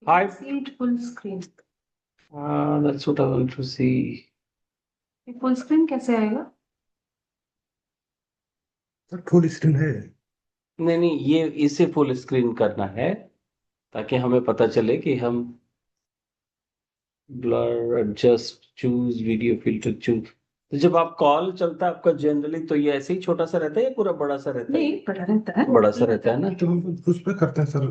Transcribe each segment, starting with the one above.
Hi. See it full screen. That's what I want to see. ये full screen कैसे आएगा? Sir full screen है। नहीं नहीं, ये इसे फुल स्क्रीन करना है ताकि हमें पता चले कि हम blur adjust choose video filter choose. तो जब आप कॉल चलता है आपका जनरली तो ये ऐसे ही छोटा सा रहता है या पूरा बड़ा सा रहता है? नहीं, बड़ा रहता है। बड़ा सा रहता है ना? तो हम उस पे करते हैं सर,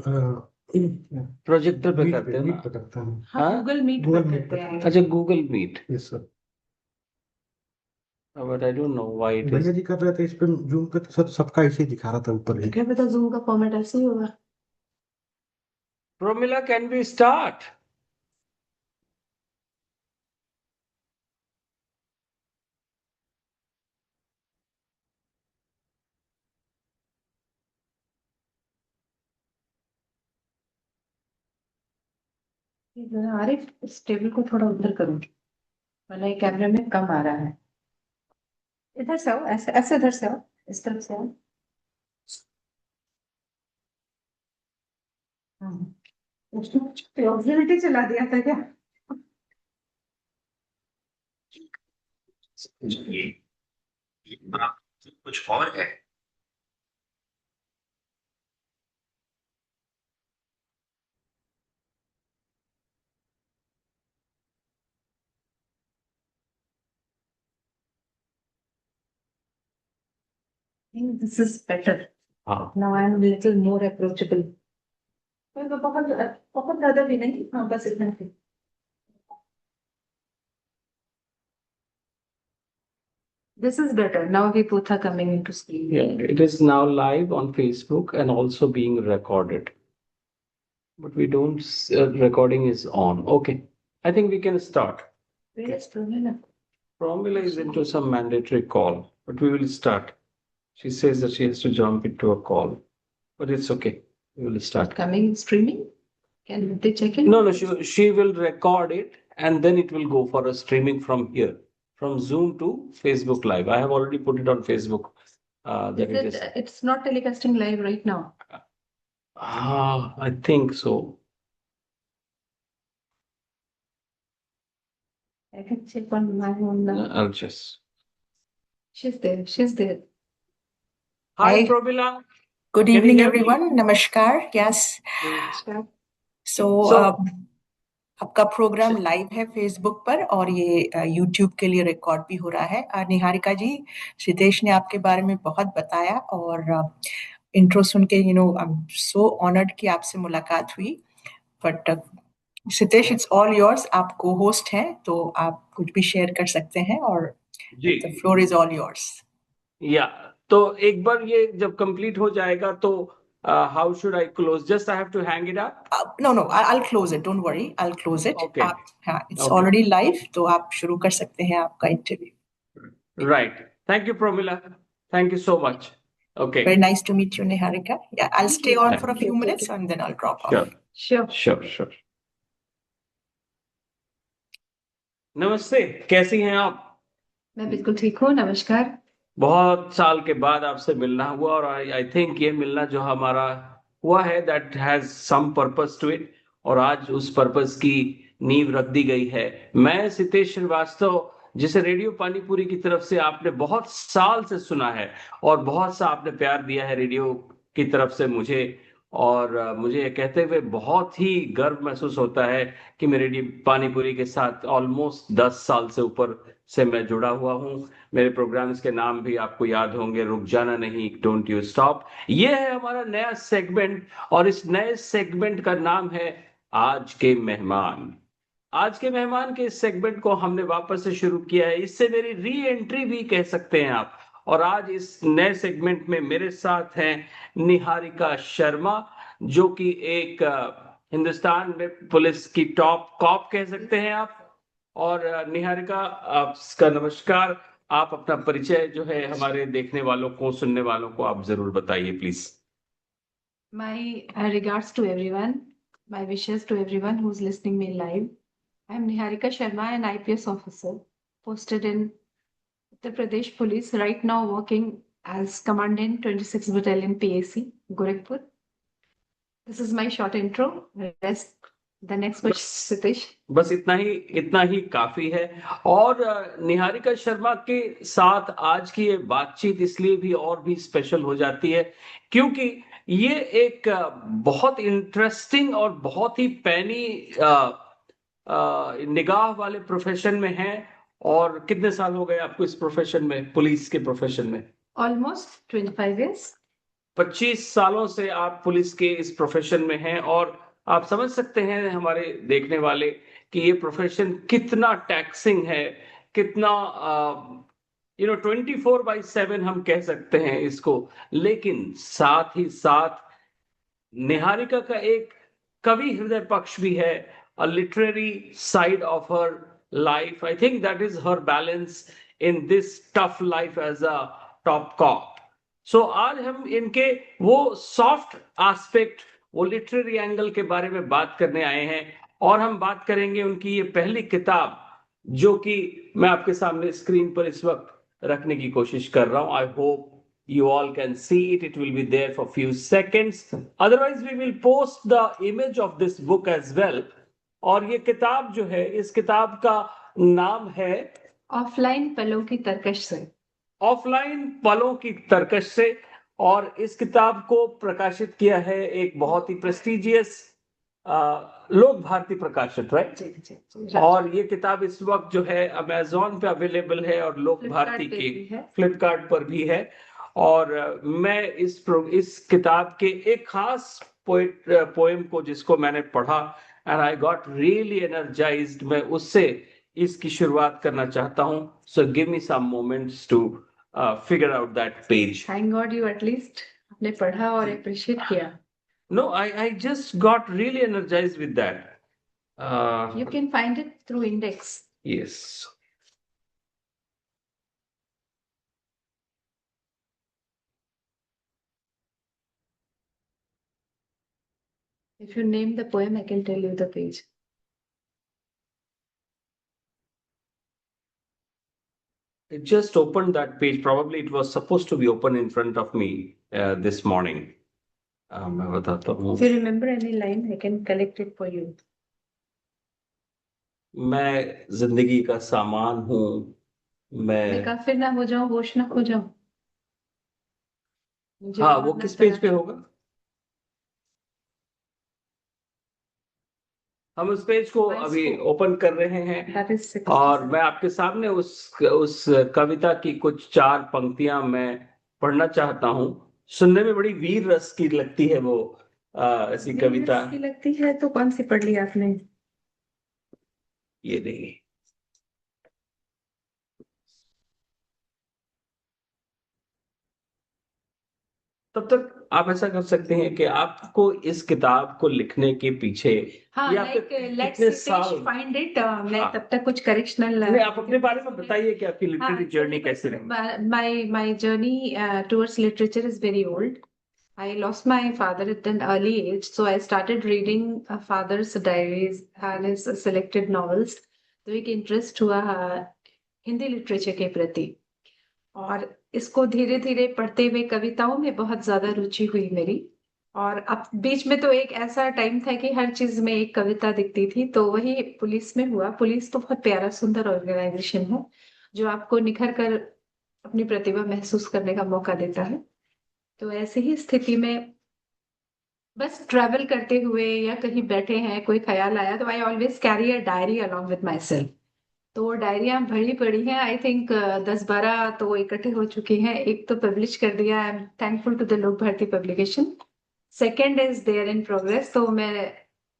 प्रोजेक्टर पे मीट करते हो मीट ना? पे करते हैं। हाँ, हाँ? गूगल मीट Google पर Meet करते पर। हैं। अच्छा, Google meet. Yes sir. But I don't know why it भैया इज। जी कर रहे थे इस पे जूम पे, तो सर सबका ऐसे ही दिखा रहा था ऊपर ही। क्या पता जूम का फॉर्मेट ऐसे ही होगा। Promila, can we start? Arif, इस टेबल को थोड़ा उधर करो, वरना ये कैमरे में कम आ रहा है। इधर से आओ, ऐसे ऐसे इधर से आओ, इस तरफ से आओ। हाँ, उसने कुछ प्रोबेबिलिटी चला दिया था क्या? कुछ और है। This is better. हाँ, Now I am a little more approachable. तो बहुत बहुत ज्यादा भी नहीं, हाँ बस इतना ही। This is better. Now we both are coming into screen. yeah, it is now live on Facebook and also being recorded. But we don't, recording is on. Okay, I think we can start. Where is Promila? Promila is into some mandatory call, but we will start. She says that she has to jump into a call, but it's okay. We will start. Coming streaming? Can they check in? No, she will record it and then it will go for a streaming from here, from Zoom to Facebook Live. I have already put it on Facebook. That it is. It's not telecasting live right now. I think so. I can check on my own now. I'll just. She's there. She's there. Hi, Hi. Prabila. Good Can you evening, hear me? everyone. Namaskar. Yes. So, आपका programme live है Facebook पर और ये YouTube के लिए record भी हो रहा है। निहारिका जी, सितेश ने आपके बारे में बहुत बताया और इंट्रो सुन के आई एम सो ऑनर्ड कि आपसे मुलाकात हुई। But Sitesh, it's all yours. आप को होस्ट हैं तो आप कुछ भी शेयर कर सकते हैं और the floor is all yours. या तो एक बार ये जब कंप्लीट हो जाएगा तो how should I close? Just I have to hang it up? No, I'll close it. Don't worry, I'll close it. Okay. हाँ, it's Okay. already live, तो आप शुरू कर सकते हैं आपका interview. Right. Thank you, Promila. Thank you so much. Okay. Very nice to meet you, Niharika. Yeah, I'll stay on for a few minutes and then I'll drop off. Sure. नमस्ते, कैसी हैं आप? मैं बिल्कुल ठीक हूँ, नमस्कार। बहुत साल के बाद आपसे मिलना हुआ और आई थिंक ये मिलना जो हमारा हुआ है that has some purpose to it, और आज उस पर्पस की नींव रख दी गई है। मैं सितेश श्रीवास्तव, जिसे रेडियो पानीपुरी की तरफ से आपने बहुत साल से सुना है और बहुत सा आपने प्यार दिया है रेडियो की तरफ से मुझे, और मुझे ये कहते हुए बहुत ही गर्व महसूस होता है कि मैं रेडियो पानीपुरी के साथ ऑलमोस्ट 10 साल से ऊपर से मैं जुड़ा हुआ हूँ। मेरे प्रोग्राम्स के नाम भी आपको याद होंगे, रुक जाना नहीं, डोंट यू स्टॉप। ये है हमारा नया सेगमेंट और इस नए सेगमेंट का नाम है आज के मेहमान। आज के मेहमान के इस सेगमेंट को हमने वापस से शुरू किया है, इससे मेरी री एंट्री भी कह सकते हैं आप। और आज इस नए सेगमेंट में मेरे साथ हैं निहारिका शर्मा, जो कि एक हिंदुस्तान में पुलिस की टॉप कॉप कह सकते हैं आप। और निहारिका, आपका नमस्कार। आप अपना परिचय जो है हमारे देखने वालों को, सुनने वालों को आप जरूर बताइए please. My regards to everyone. My wishes to everyone who's listening me live. I'm Niharika Sharma, an IPS officer posted in Uttar Pradesh Police, right now working as Commandant 26th Battalion PAC, Gorakhpur. This is my short intro. Rest The next question, Sitish. बस इतना ही काफी है। और निहारिका शर्मा के साथ आज की ये बातचीत इसलिए भी और भी स्पेशल हो जाती है क्योंकि ये एक बहुत इंटरेस्टिंग और बहुत ही पैनी निगाह वाले प्रोफेशन में है। और कितने साल हो गए आपको इस प्रोफेशन में, पुलिस के प्रोफेशन में? Almost 25 years. 25 सालों से आप पुलिस के इस प्रोफेशन में हैं और आप समझ सकते हैं हमारे देखने वाले कि ये प्रोफेशन कितना टैक्सिंग है, कितना 24/7 हम कह सकते हैं इसको। लेकिन साथ ही साथ निहारिका का एक कवि हृदय पक्ष भी है, a literary side of her life. I think that is her balance in this tough life as a top cop. सो आज हम इनके वो सॉफ्ट एस्पेक्ट, वो लिटरेरी एंगल के बारे में बात करने आए हैं। और हम बात करेंगे उनकी ये पहली किताब, जो कि मैं आपके सामने स्क्रीन पर इस वक्त रखने की कोशिश कर रहा हूं। I hope you all can see it. It will be there for few seconds. Otherwise we will post the image of this book as well. और ये किताब जो है, इस किताब का नाम है ऑफलाइन पलों की तरकश से। ऑफलाइन पलों की तरकश से। और इस किताब को प्रकाशित किया है एक बहुत ही प्रेस्टिजियस लोक भारती प्रकाशित, राइट? जी जी जी। और ये किताब इस वक्त जो है अमेजोन पे अवेलेबल है और लोक भारती के फ्लिपकार्ट पर भी है। और मैं इस किताब के एक खास पोएम को जिसको मैंने पढ़ा and I got really energized, मैं उससे इसकी शुरुआत करना चाहता हूं। So give me some moments to figure out that page. Thank god you at least आपने पढ़ा और अप्रिशिएट किया। No, I just got really energized with that. You can find it through index. Yes. If you name the poem, I can tell you the page. It just opened that page. Probably it was supposed to be open in front of me this morning. मैं बताता हूँ। If you remember any line, I can collect it for you. मैं जिंदगी का सामान हूँ, मैं काफिर ना हो जाऊं, होश ना खो जाऊं। हाँ, वो किस पेज पे होगा? हम उस पेज को अभी ओपन कर रहे हैं और मैं आपके सामने उस कविता की कुछ 4 पंक्तियां मैं पढ़ना चाहता हूं। सुनने में बड़ी वीर रस की लगती है वो ऐसी कविता। की लगती है तो कौन सी पढ़ ली आपने? ये नहीं, तब तक आप ऐसा कर सकते हैं कि आपको इस किताब को लिखने के पीछे कितने साल फाइंड इट, मैं तब तक कुछ करेक्शनल नहीं, आप अपने बारे में बताइए कि आपकी लिटरेरी जर्नी कैसे रही। My journey towards literature is very old. I lost my father at an early age, so I started reading father's diaries and his selected novels. तो एक इंटरेस्ट हुआ हिंदी लिटरेचर के प्रति और इसको धीरे धीरे पढ़ते हुए कविताओं में बहुत ज्यादा रुचि हुई मेरी। और अब बीच में तो एक ऐसा टाइम था कि हर चीज में एक कविता दिखती थी, तो वही पुलिस में हुआ। पुलिस तो बहुत प्यारा सुंदर ऑर्गेनाइजेशन है जो आपको निखर कर अपनी प्रतिभा महसूस करने का मौका देता है। तो ऐसे ही स्थिति में बस ट्रैवल करते हुए या कहीं बैठे हैं, कोई ख्याल आया तो I always carry a diary along with my self. तो वो डायरियां भरी पड़ी हैं, आई थिंक 10-12 तो इकट्ठे हो चुकी हैं। एक तो पब्लिश कर दिया, I am thankful to the Lok Bharati publication. Second is there in progress. तो मैं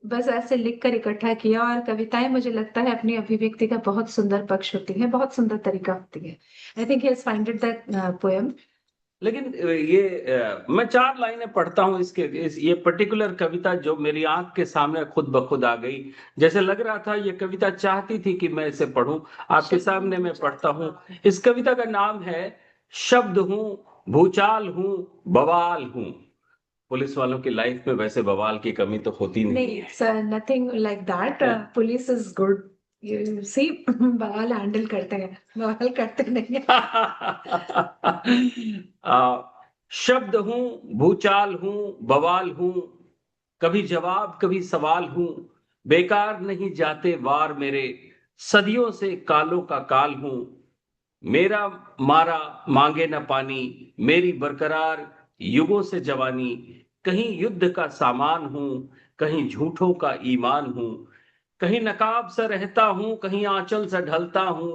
बस ऐसे लिख कर इकट्ठा किया। और कविताएं मुझे लगता है अपनी अभिव्यक्ति का बहुत सुंदर पक्ष होती है, बहुत सुंदर तरीका होती है। I think he has फाइंडेड that poem. लेकिन ये मैं 4 लाइनें पढ़ता हूँ ये पर्टिकुलर कविता जो मेरी आंख के सामने खुद ब खुद आ गई। जैसे लग रहा था ये कविता चाहती थी कि मैं इसे पढूं। आपके सामने मैं पढ़ता हूँ। इस कविता का नाम है शब्द हूँ, भूचाल हूँ, बवाल हूँ। पुलिस वालों की लाइफ में वैसे बवाल की कमी तो होती नहीं है। Nothing like that. Police is good, you see. बवाल हैंडल करते हैं, बवाल करते नहीं। शब्द हूं, भूचाल हूं, बवाल हूं, कभी जवाब कभी सवाल हूं, बेकार नहीं जाते वार मेरे, सदियों से कालों का काल हूं। मेरा मारा मांगे न पानी, मेरी बरकरार युगों से जवानी। कहीं युद्ध का सामान हूं, कहीं झूठों का ईमान हूं। कहीं नकाब सा रहता हूं, कहीं आंचल सा ढलता हूं।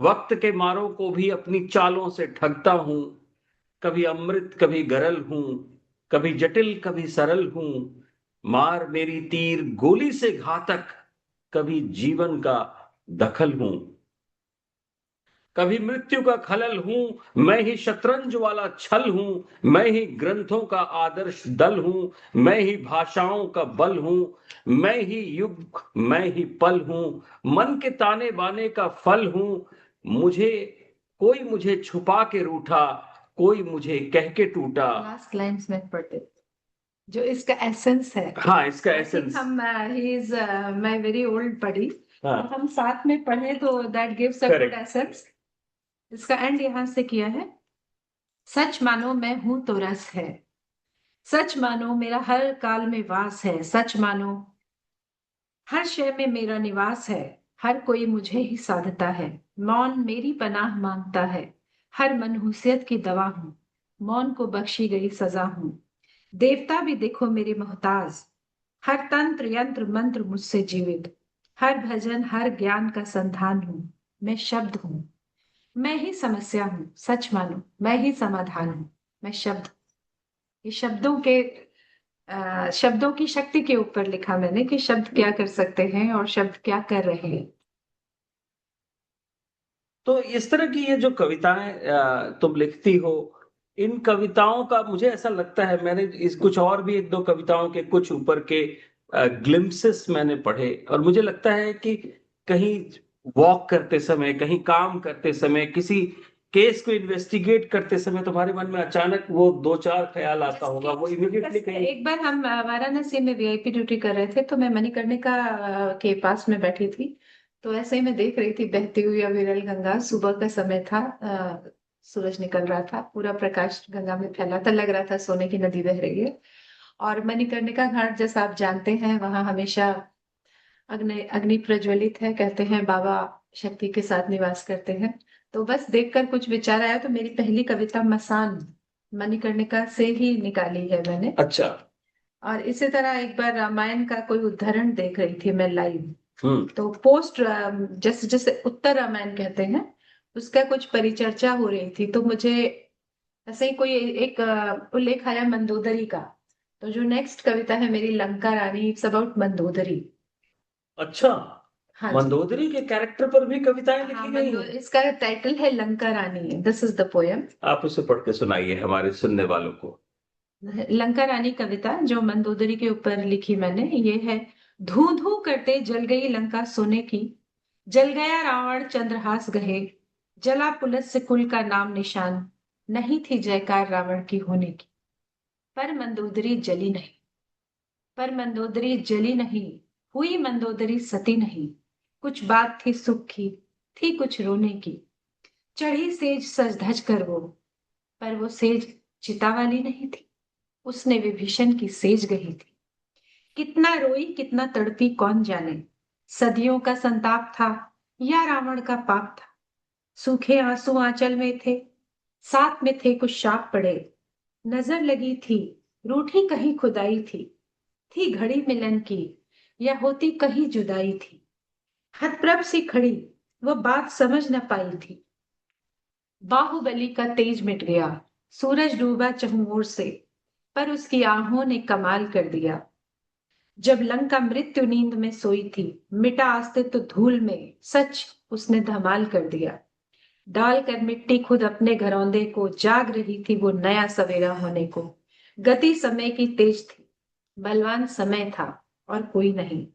वक्त के मारों को भी अपनी चालों से ठगता हूं। कभी अमृत कभी गरल हूं, कभी जटिल कभी सरल हूं। मार मेरी तीर गोली से घातक, कभी जीवन का दखल हूं। कभी मृत्यु का खलल हूं, मैं ही शतरंज वाला छल हूं। मैं ही ग्रंथों का आदर्श दल हूं, मैं ही भाषाओं का बल हूं। मैं ही युग मैं ही पल हूं, मन के ताने बाने का फल हूं। मुझे कोई मुझे छुपा के रूठा, कोई मुझे कह के टूटा। लास्ट लाइन्स में पढ़ते जो इसका एसेंस है। हाँ, इसका आई थिंक एसेंस। हम ही is my very old buddy, हाँ, हम साथ में पढ़े तो that gives a good correct. Essence. इसका एंड यहाँ से किया है। सच मानो मैं हूं तो रस है, सच मानो मेरा हर काल में वास है। सच मानो हर शय में मेरा निवास है, हर कोई मुझे ही साधता है। मौन मेरी पनाह मांगता है, हर मनहूसियत की दवा हूं। मौन को बख्शी गई सजा हूं, देवता भी देखो मेरे मोहताज। हर तंत्र यंत्र मंत्र मुझसे जीवित, हर भजन हर ज्ञान का संधान हूं। मैं शब्द हूं, मैं ही समस्या हूं। सच मानो मैं ही समाधान हूं। मैं शब्द, ये शब्दों की शक्ति के ऊपर लिखा मैंने कि शब्द क्या कर सकते हैं और शब्द क्या कर रहे हैं। तो इस तरह की ये जो कविताएं तुम लिखती हो, इन कविताओं का मुझे ऐसा लगता है, मैंने इस कुछ और भी एक दो कविताओं के कुछ ऊपर के ग्लिम्पसेस मैंने पढ़े, और मुझे लगता है कि कहीं वॉक करते समय, कहीं काम करते समय, किसी केस को इन्वेस्टिगेट करते समय तुम्हारे मन में अचानक वो दो चार ख्याल आता होगा, वो इमीडिएटली कहीं। एक बार हम वाराणसी में वीआईपी ड्यूटी कर रहे थे, तो मैं मणिकर्णिका के पास में बैठी थी। तो ऐसे ही मैं देख रही थी बहती हुई अविरल गंगा। सुबह का समय था, सूरज निकल रहा था, पूरा प्रकाश गंगा में फैला था, लग रहा था सोने की नदी बह रही है। और मणिकर्णिका घाट, जैसा आप जानते हैं, वहां हमेशा अग्नि अग्नि प्रज्वलित है। कहते हैं बाबा शक्ति के साथ निवास करते हैं। तो बस देखकर कुछ विचार आया, तो मेरी पहली कविता मसान मणिकर्णिका से ही निकाली है मैंने। अच्छा। और इसी तरह एक बार रामायण का कोई उदाहरण देख रही थी मैं लाइव। हम्म। तो पोस्ट, जैसे जैसे उत्तर रामायण कहते हैं, उसका कुछ परिचर्चा हो रही थी, तो मुझे ऐसे ही कोई एक उल्लेख आया मंदोदरी का। तो जो नेक्स्ट कविता है मेरी, लंका रानी, इट्स अबाउट मंदोदरी। अच्छा, हाँ जी। मंदोदरी के कैरेक्टर पर भी कविताएं हाँ, लिखी गई हैं। इसका टाइटल है लंका रानी, दिस इज द पोयम। आप उसे पढ़ के सुनाइए हमारे सुनने वालों को। लंका रानी कविता जो मंदोदरी के ऊपर लिखी मैंने, ये है। धू धू करते जल गई लंका सोने की, जल गया रावण चंद्रहास गहे। जला पुलस कुल का नाम निशान, नहीं थी जयकार रावण की होने की। पर मंदोदरी जली नहीं, पर मंदोदरी जली नहीं, हुई मंदोदरी सती नहीं। कुछ बात थी सुख की, थी कुछ रोने की। चढ़ी सेज सज धज कर वो, पर वो सेज चिता वाली नहीं थी, उसने विभीषण की सेज गही थी। कितना रोई कितना तड़पी कौन जाने, सदियों का संताप था या रावण का पाप था। सूखे आंसू आंचल में थे, साथ में थे कुछ शाप पड़े। नजर लगी थी, रूठी कहीं खुदाई थी घड़ी मिलन की, या होती कहीं जुदाई थी। हतप्रभ सी खड़ी, वो बात समझ न पाई थी। बाहुबली का तेज मिट गया, सूरज डूबा चहुओर से, पर उसकी आहों ने कमाल कर दिया। जब लंका मृत्यु नींद में सोई थी, मिटा अस्तित्व धूल में, सच उसने धमाल कर दिया। डाल कर मिट्टी खुद अपने घरौंदे को, जाग रही थी वो नया सवेरा होने को। गति समय की तेज थी, बलवान समय था और कोई नहीं।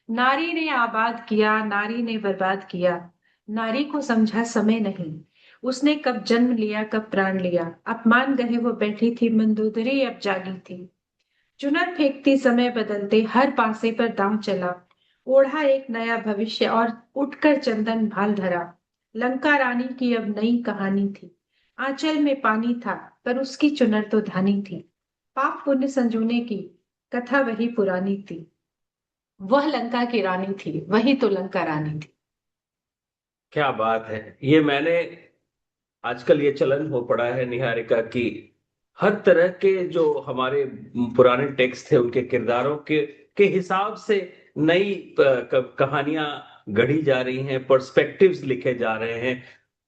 नारी ने आबाद किया, नारी ने बर्बाद किया, नारी को समझा समय नहीं। उसने कब जन्म लिया कब प्राण लिया, अपमान गहे वो बैठी थी, मंदोदरी अब जागी थी। चुनर फेंकती समय बदलते, हर पासे पर दांव चला। ओढ़ा एक नया भविष्य और उठकर चंदन भाल धरा। लंका रानी की अब नई कहानी थी, आंचल में पानी था पर उसकी चुनर तो धानी थी। पाप पुण्य संजोने की कथा वही पुरानी थी। वह लंका की रानी थी, वही तो लंका रानी थी। क्या बात है। ये मैंने आजकल ये चलन हो पड़ा है निहारिका की, हर तरह के जो हमारे पुराने टेक्स्ट थे उनके किरदारों के हिसाब से नई कहानियां गढ़ी जा रही हैं, पर्सपेक्टिव्स लिखे जा रहे हैं।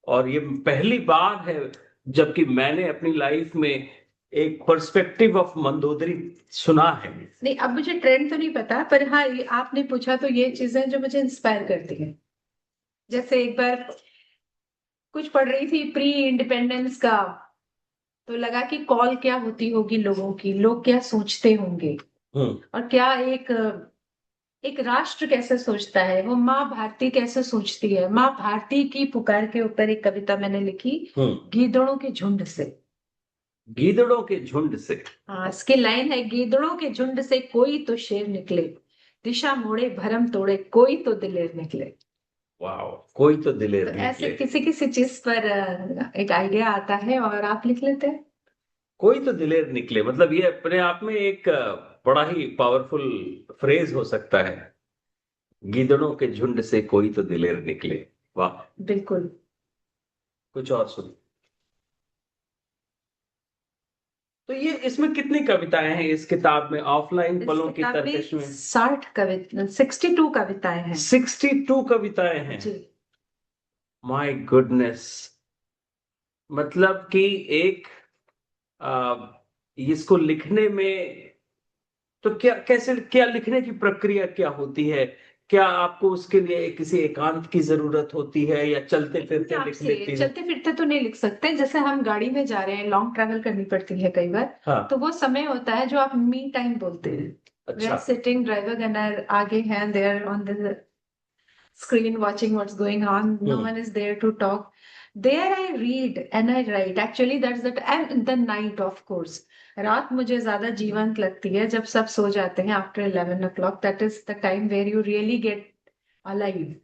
और ये पहली बार है जबकि मैंने अपनी लाइफ में एक पर्सपेक्टिव ऑफ मंदोदरी सुना है। नहीं, अब मुझे ट्रेंड तो नहीं पता, पर हाँ ये आपने पूछा तो ये चीजें जो मुझे इंस्पायर करती हैं। जैसे एक बार कुछ पढ़ रही थी प्री इंडिपेंडेंस का, तो लगा कि कॉल क्या होती होगी लोगों की, लोग क्या सोचते होंगे, और क्या एक एक राष्ट्र कैसे सोचता है, वो माँ भारती कैसे सोचती है। माँ भारती की पुकार के ऊपर एक कविता मैंने लिखी, गीदड़ों के झुंड से। गीदड़ों के झुंड से। हाँ, इसकी लाइन है, गीदड़ों के झुंड से कोई तो शेर निकले, दिशा मोड़े भरम तोड़े कोई तो दिलेर निकले। वाह, कोई तो दिलेर तो ऐसे निकले। किसी किसी चीज पर एक आइडिया आता है और आप लिख लेते हैं। कोई तो दिलेर निकले, मतलब ये अपने आप में एक बड़ा ही पावरफुल फ्रेज हो सकता है। गीदड़ों के झुंड से कोई तो दिलेर निकले। वाह। बिल्कुल। कुछ और सुन। तो ये इसमें कितनी कविताएं हैं इस किताब में, ऑफलाइन इस पलों की किताब में तरकश में? 60 कविता, 62 कविताएं हैं। 62 कविताएं हैं। जी। My goodness. मतलब कि एक आ, इसको लिखने में तो क्या, कैसे, क्या लिखने की प्रक्रिया क्या होती है? क्या आपको उसके लिए किसी एकांत की जरूरत होती है या चलते फिरते लिख लेती है? चलते फिरते तो नहीं लिख सकते, जैसे हम गाड़ी में जा रहे हैं, लॉन्ग ट्रैवल करनी पड़ती है कई बार। हाँ। तो वो समय होता है जो आप मी टाइम बोलते हैं। अच्छा। सिटिंग, ड्राइवर गनर आगे हैं, they are on the screen watching what's going on, no one is there to talk. There I read and I write. Actually that's the, and the night of course, रात मुझे ज्यादा जीवंत लगती है जब सब सो जाते हैं, after 11 o'clock, that is the time where you really get alive.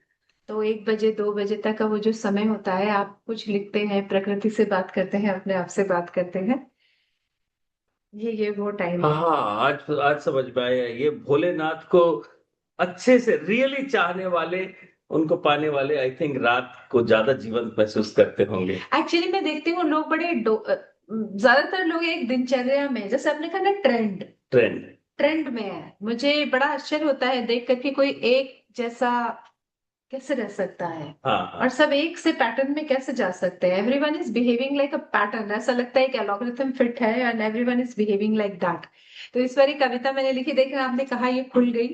तो 1 बजे 2 बजे तक का वो जो समय होता है, आप कुछ लिखते हैं, प्रकृति से बात करते हैं, अपने आप से बात करते हैं, ये वो टाइम है। हाँ, आज आज समझ में आया। ये भोलेनाथ को अच्छे से रियली चाहने वाले, उनको पाने वाले आई थिंक रात को ज्यादा जीवंत महसूस करते होंगे। एक्चुअली मैं देखती हूँ लोग बड़े ज्यादातर लोग एक दिनचर्या में, जैसे आपने कहा ना ट्रेंड ट्रेंड ट्रेंड में है, मुझे बड़ा आश्चर्य होता है देख करके कोई एक जैसा कैसे रह सकता है। हाँ, हाँ। और सब एक से पैटर्न में कैसे जा सकते हैं। Everyone is behaving like a pattern, ऐसा लगता है कि एल्गोरिथम फिट है and everyone is behaving like that. तो इस बार एक कविता मैंने लिखी, देखना आपने कहा ये खुल गई।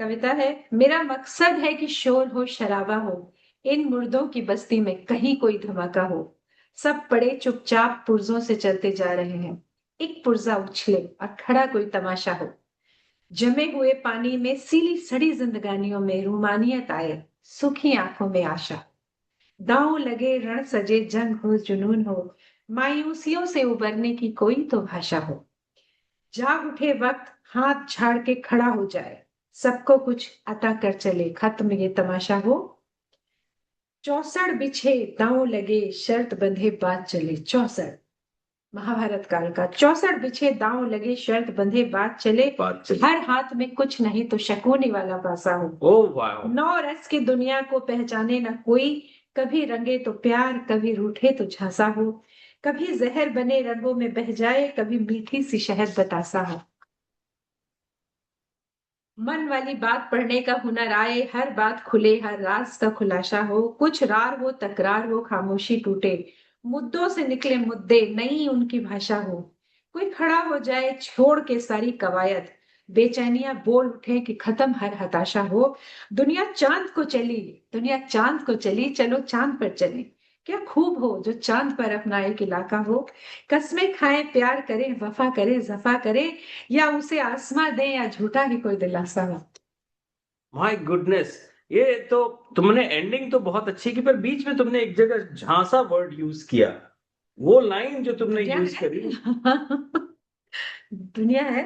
कविता है, मेरा मकसद है कि शोर हो शराबा हो, इन मुर्दों की बस्ती में कहीं कोई धमाका हो, सब पड़े चुपचाप पुर्जों से चलते जा रहे हैं, एक पुर्जा उछले और खड़ा कोई तमाशा हो, जमे हुए पानी में सीली सड़ी जिंदगानियों में रूमानियत आए, सुखी आंखों में आशा, दांव लगे रण सजे जंग हो जुनून हो, मायूसियों से उबरने की कोई तो भाषा हो, जाग उठे वक्त हाथ झाड़ के खड़ा हो जाए, सबको कुछ अता कर चले खत्म ये तमाशा हो, चौसठ बिछे दांव लगे शर्त बंधे बात चले। 64 महाभारत काल का, 64 बिछे दांव लगे शर्त बंधे बात चले, हर हाथ में कुछ नहीं तो शकुनी वाला पासा हो। ओह वाह। 9 रस की दुनिया को पहचाने ना कोई, कभी रंगे तो प्यार कभी रूठे तो झांसा हो, कभी जहर बने रंगों में बह जाए, कभी मीठी सी शहद बतासा हो, मन वाली बात पढ़ने का हुनर आए, हर बात खुले हर राज का खुलासा हो, कुछ रार हो तकरार हो खामोशी टूटे, मुद्दों से निकले मुद्दे नई उनकी भाषा हो, कोई खड़ा हो जाए छोड़ के सारी कवायद, बेचैनियां बोल उठे कि खत्म हर हताशा हो, दुनिया चांद को चली, दुनिया चांद को चली, चलो चांद पर चले, क्या खूब हो जो चांद पर अपना एक इलाका हो, कस्में खाए प्यार करे वफा करे जफा करे, या उसे आसमां दे या झूठा ही कोई दिलासा हो। माय गुडनेस, ये तो तुमने एंडिंग तो बहुत अच्छी की, पर बीच में तुमने एक जगह झांसा वर्ड यूज किया। वो लाइन जो तुमने यूज करी दुनिया है,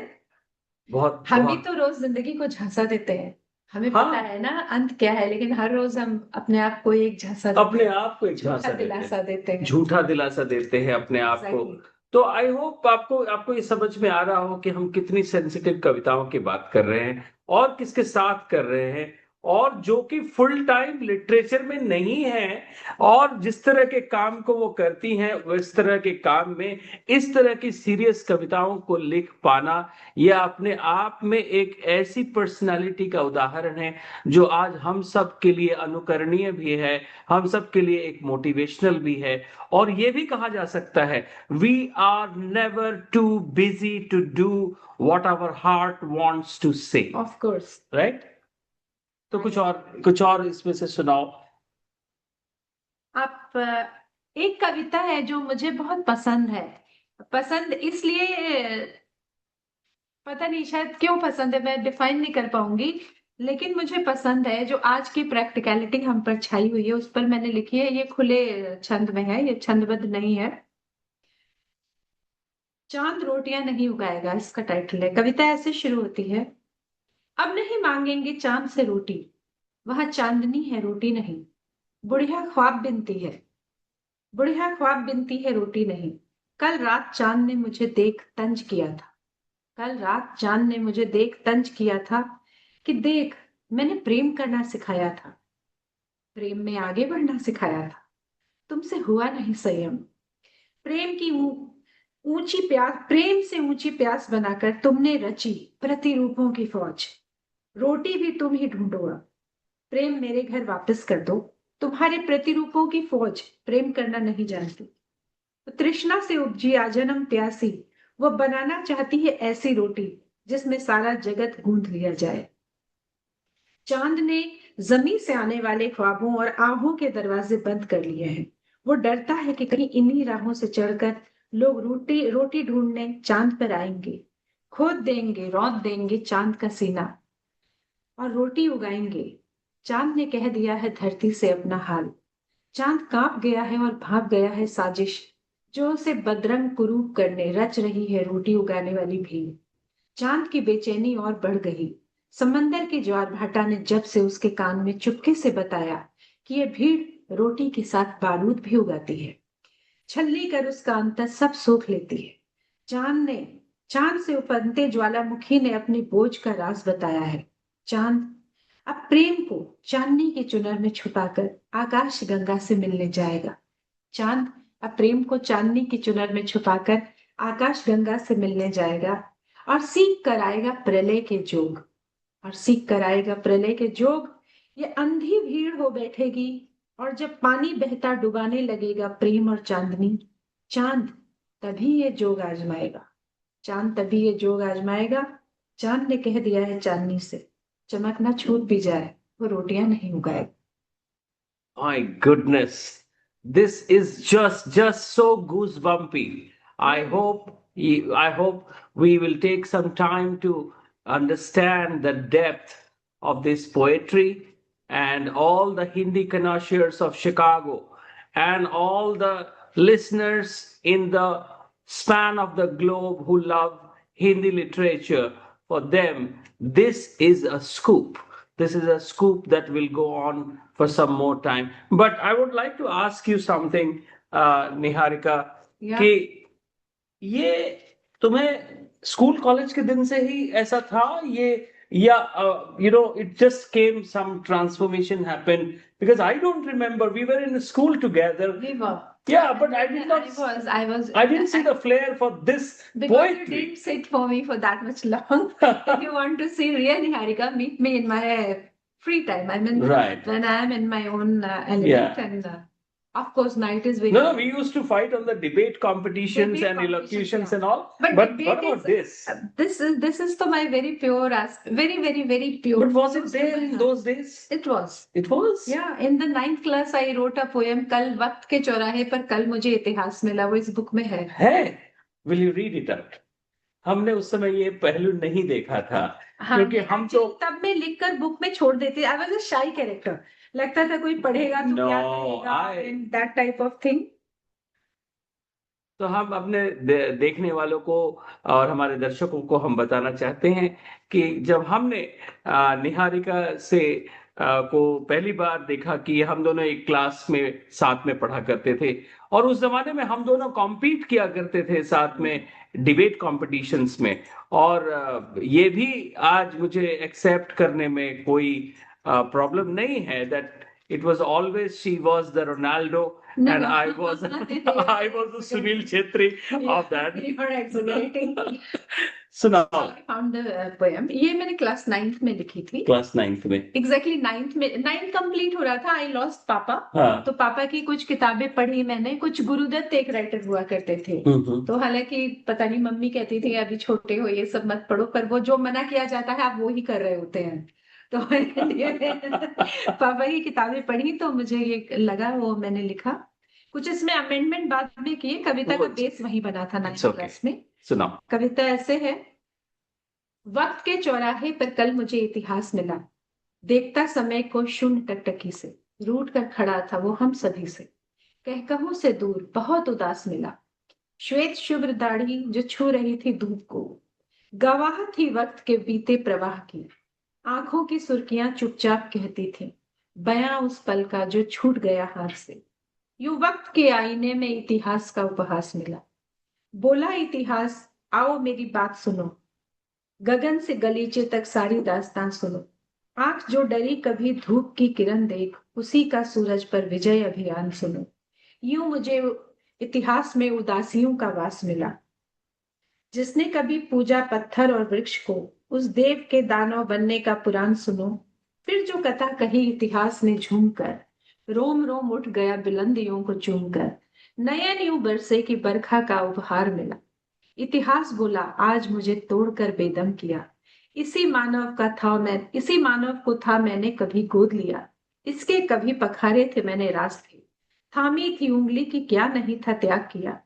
बहुत हम भी बहुत। तो रोज जिंदगी को झांसा देते हैं, हमें हाँ। पता है ना अंत क्या है, लेकिन हर रोज हम अपने आप को एक झांसा अपने आप को एक झांसा झूठा देते दिलासा देते हैं, हैं। झूठा दिलासा देते हैं अपने आप को। Exactly. तो आई होप आपको आपको ये समझ में आ रहा हो कि हम कितनी सेंसिटिव कविताओं की बात कर रहे हैं, और किसके साथ कर रहे हैं, और जो कि फुल टाइम लिटरेचर में नहीं है, और जिस तरह के काम को वो करती हैं उस तरह के काम में इस तरह की सीरियस कविताओं को लिख पाना, यह अपने आप में एक ऐसी पर्सनालिटी का उदाहरण है जो आज हम सब के लिए अनुकरणीय भी है, हम सब के लिए एक मोटिवेशनल भी है। और ये भी कहा जा सकता है, we are never too busy to do what our heart wants to say, of course. Right? तो कुछ और इसमें से सुनाओ। आप एक कविता है जो मुझे बहुत पसंद है, पसंद इसलिए पता नहीं शायद क्यों पसंद है, मैं डिफाइन नहीं कर पाऊंगी, लेकिन मुझे पसंद है जो आज की प्रैक्टिकलिटी हम पर छाई हुई है उस पर मैंने लिखी है। ये खुले छंद में है, ये छंदबद्ध नहीं है। चांद रोटियां नहीं उगाएगा, इसका टाइटल है। कविता ऐसे शुरू होती है। अब नहीं मांगेंगे चांद से रोटी, वहां चांदनी है रोटी नहीं। बुढ़िया ख्वाब बिनती है, बुढ़िया ख्वाब बिनती है रोटी नहीं। कल रात चांद ने मुझे देख तंज किया था, कल रात चांद ने मुझे देख तंज किया था कि देख मैंने प्रेम करना सिखाया था, प्रेम में आगे बढ़ना सिखाया था, तुमसे हुआ नहीं संयम। प्रेम की ऊंची प्यास, प्रेम से ऊंची प्यास बनाकर तुमने रची प्रतिरूपों की फौज। रोटी भी तुम ही ढूंढोगा, प्रेम मेरे घर वापस कर दो। तुम्हारे प्रतिरूपों की फौज प्रेम करना नहीं जानती। तो तृष्णा से उपजी आजन्म प्यासी, वो बनाना चाहती है ऐसी रोटी जिसमें सारा जगत गूंथ लिया जाए। चांद ने जमीन से आने वाले ख्वाबों और आहों के दरवाजे बंद कर लिए हैं। वो डरता है कि कहीं इन्हीं राहों से चढ़कर लोग रोटी रोटी ढूंढने चांद पर आएंगे, खोद देंगे, रौंद देंगे चांद का सीना और रोटी उगाएंगे। चांद ने कह दिया है धरती से अपना हाल। चांद कांप गया है और भाग गया है साजिश जो उसे बदरंग कुरूप करने रच रही है रोटी उगाने वाली भीड़। चांद की बेचैनी और बढ़ गई। समंदर के ज्वार भाटा ने जब से उसके कान में चुपके से बताया कि यह भीड़ रोटी के साथ बारूद भी उगाती है, छलनी कर उसका अंतर सब सोख लेती है। चांद से उपनते ज्वालामुखी ने अपने बोझ का राज बताया है। चांद अब प्रेम को चांदनी के चुनर में छुपाकर आकाश गंगा से मिलने जाएगा। चांद अब प्रेम को चांदनी की चुनर में छुपाकर आकाश गंगा से मिलने जाएगा और सीख कर आएगा प्रलय के जोग, और सीख कर आएगा प्रलय के जोग। ये अंधी भीड़ हो बैठेगी और जब पानी बहता डुबाने लगेगा प्रेम और चांदनी, चांद तभी ये जोग आजमाएगा, चांद तभी ये जोग आजमाएगा। चांद ने कह दिया है चांदनी से, चमकना छूट भी जाए वो रोटियां नहीं उगाएगा। My goodness, this is just so goosebumpy. I hope we will take some time to understand the depth of this poetry, and all the Hindi connoisseurs of Chicago and all the listeners in the span of the globe who love Hindi literature, for them this is a scoop. This is a scoop that will go on for some more time. But I would like to ask you something, Niharika, Yeah. कि ये तुम्हें school college के दिन से ही ऐसा था ये, या it just came some transformation happened? Because I don't remember, we were in school together. We were. Yeah, but I did not. I didn't see the flair for this because poetry. you didn't sit for me for that much long. If you want to see real Niharika, meet me in my free time. I mean, Right. when I am in my own element. Yeah. And of course, night is very. No, we used to fight on the debate competitions Debate and competitions, elocutions yeah. and all. But But debate what about this? This is to my very pure very very very pure. But was it there in those days? It was. It was? Yeah, in the 9th class I wrote a poem, कल वक्त के चौराहे पर कल मुझे इतिहास मिला, वो इस बुक में है। Will you read it out? हमने उस समय ये पहलू नहीं देखा था। हाँ, क्योंकि हम तो तब मैं लिखकर बुक में छोड़ देती। आई वाज अ शाई कैरेक्टर, लगता था कोई पढ़ेगा तो क्या कहेगा, in that type of thing. तो हम अपने देखने वालों को और हमारे दर्शकों को हम बताना चाहते हैं कि जब हमने निहारिका से को पहली बार देखा कि हम दोनों एक क्लास में साथ में पढ़ा करते थे, और उस जमाने में हम दोनों कॉम्पीट किया करते थे साथ में डिबेट कॉम्पिटिशन्स में। और ये भी आज मुझे एक्सेप्ट करने में कोई प्रॉब्लम नहीं है that it was always she was the Ronaldo and I was the Sunil Chhetri of that. You are exaggerating. सुनाओ। I found the poem. ये मैंने क्लास 9th में लिखी थी। क्लास 9th में। Exactly 9th में, 9th कंप्लीट हो रहा था। I lost पापा। हाँ। तो पापा की कुछ किताबें पढ़ी मैंने। कुछ गुरुदत्त एक राइटर हुआ करते थे। तो हालांकि पता नहीं, मम्मी कहती थी अभी छोटे हो ये सब मत पढ़ो, पर वो जो मना किया जाता है आप वो ही कर रहे होते हैं। तो पापा की किताबें पढ़ी तो मुझे ये लगा, वो मैंने लिखा। कुछ इसमें अमेंडमेंट बाद में किए। कविता का बेस वही बना था 9th क्लास में। सुनाओ। कविता ऐसे है। वक्त के चौराहे पर कल मुझे इतिहास मिला, देखता समय को शून्य टकटकी से, रूठ कर खड़ा था वो हम सभी से, कहकहों से दूर बहुत उदास मिला। श्वेत शुभ्र दाढ़ी जो छू रही थी धूप को, गवाह थी वक्त के बीते प्रवाह की। आंखों की सुर्खियां चुपचाप कहती थी बयां उस पल का जो छूट गया हाथ से। यूं वक्त के आईने में इतिहास का उपहास मिला। बोला इतिहास आओ मेरी बात सुनो, गगन से गलीचे तक सारी दास्तान सुनो। आंख जो डरी कभी धूप की किरण देख, उसी का सूरज पर विजय अभियान सुनो। यूं मुझे इतिहास में उदासियों का वास मिला। जिसने कभी पूजा पत्थर और वृक्ष को, उस देव के दानव बनने का पुराण सुनो। फिर जो कथा कही इतिहास ने झूमकर, रोम रोम उठ गया बुलंदियों को चूमकर। नयन यूं बरसे की बरखा का उपहार मिला। इतिहास बोला आज मुझे तोड़कर बेदम किया। इसी मानव को था मैंने कभी गोद लिया। इसके कभी पखारे थे मैंने रास्ते, थामी थी उंगली की क्या नहीं था त्याग किया।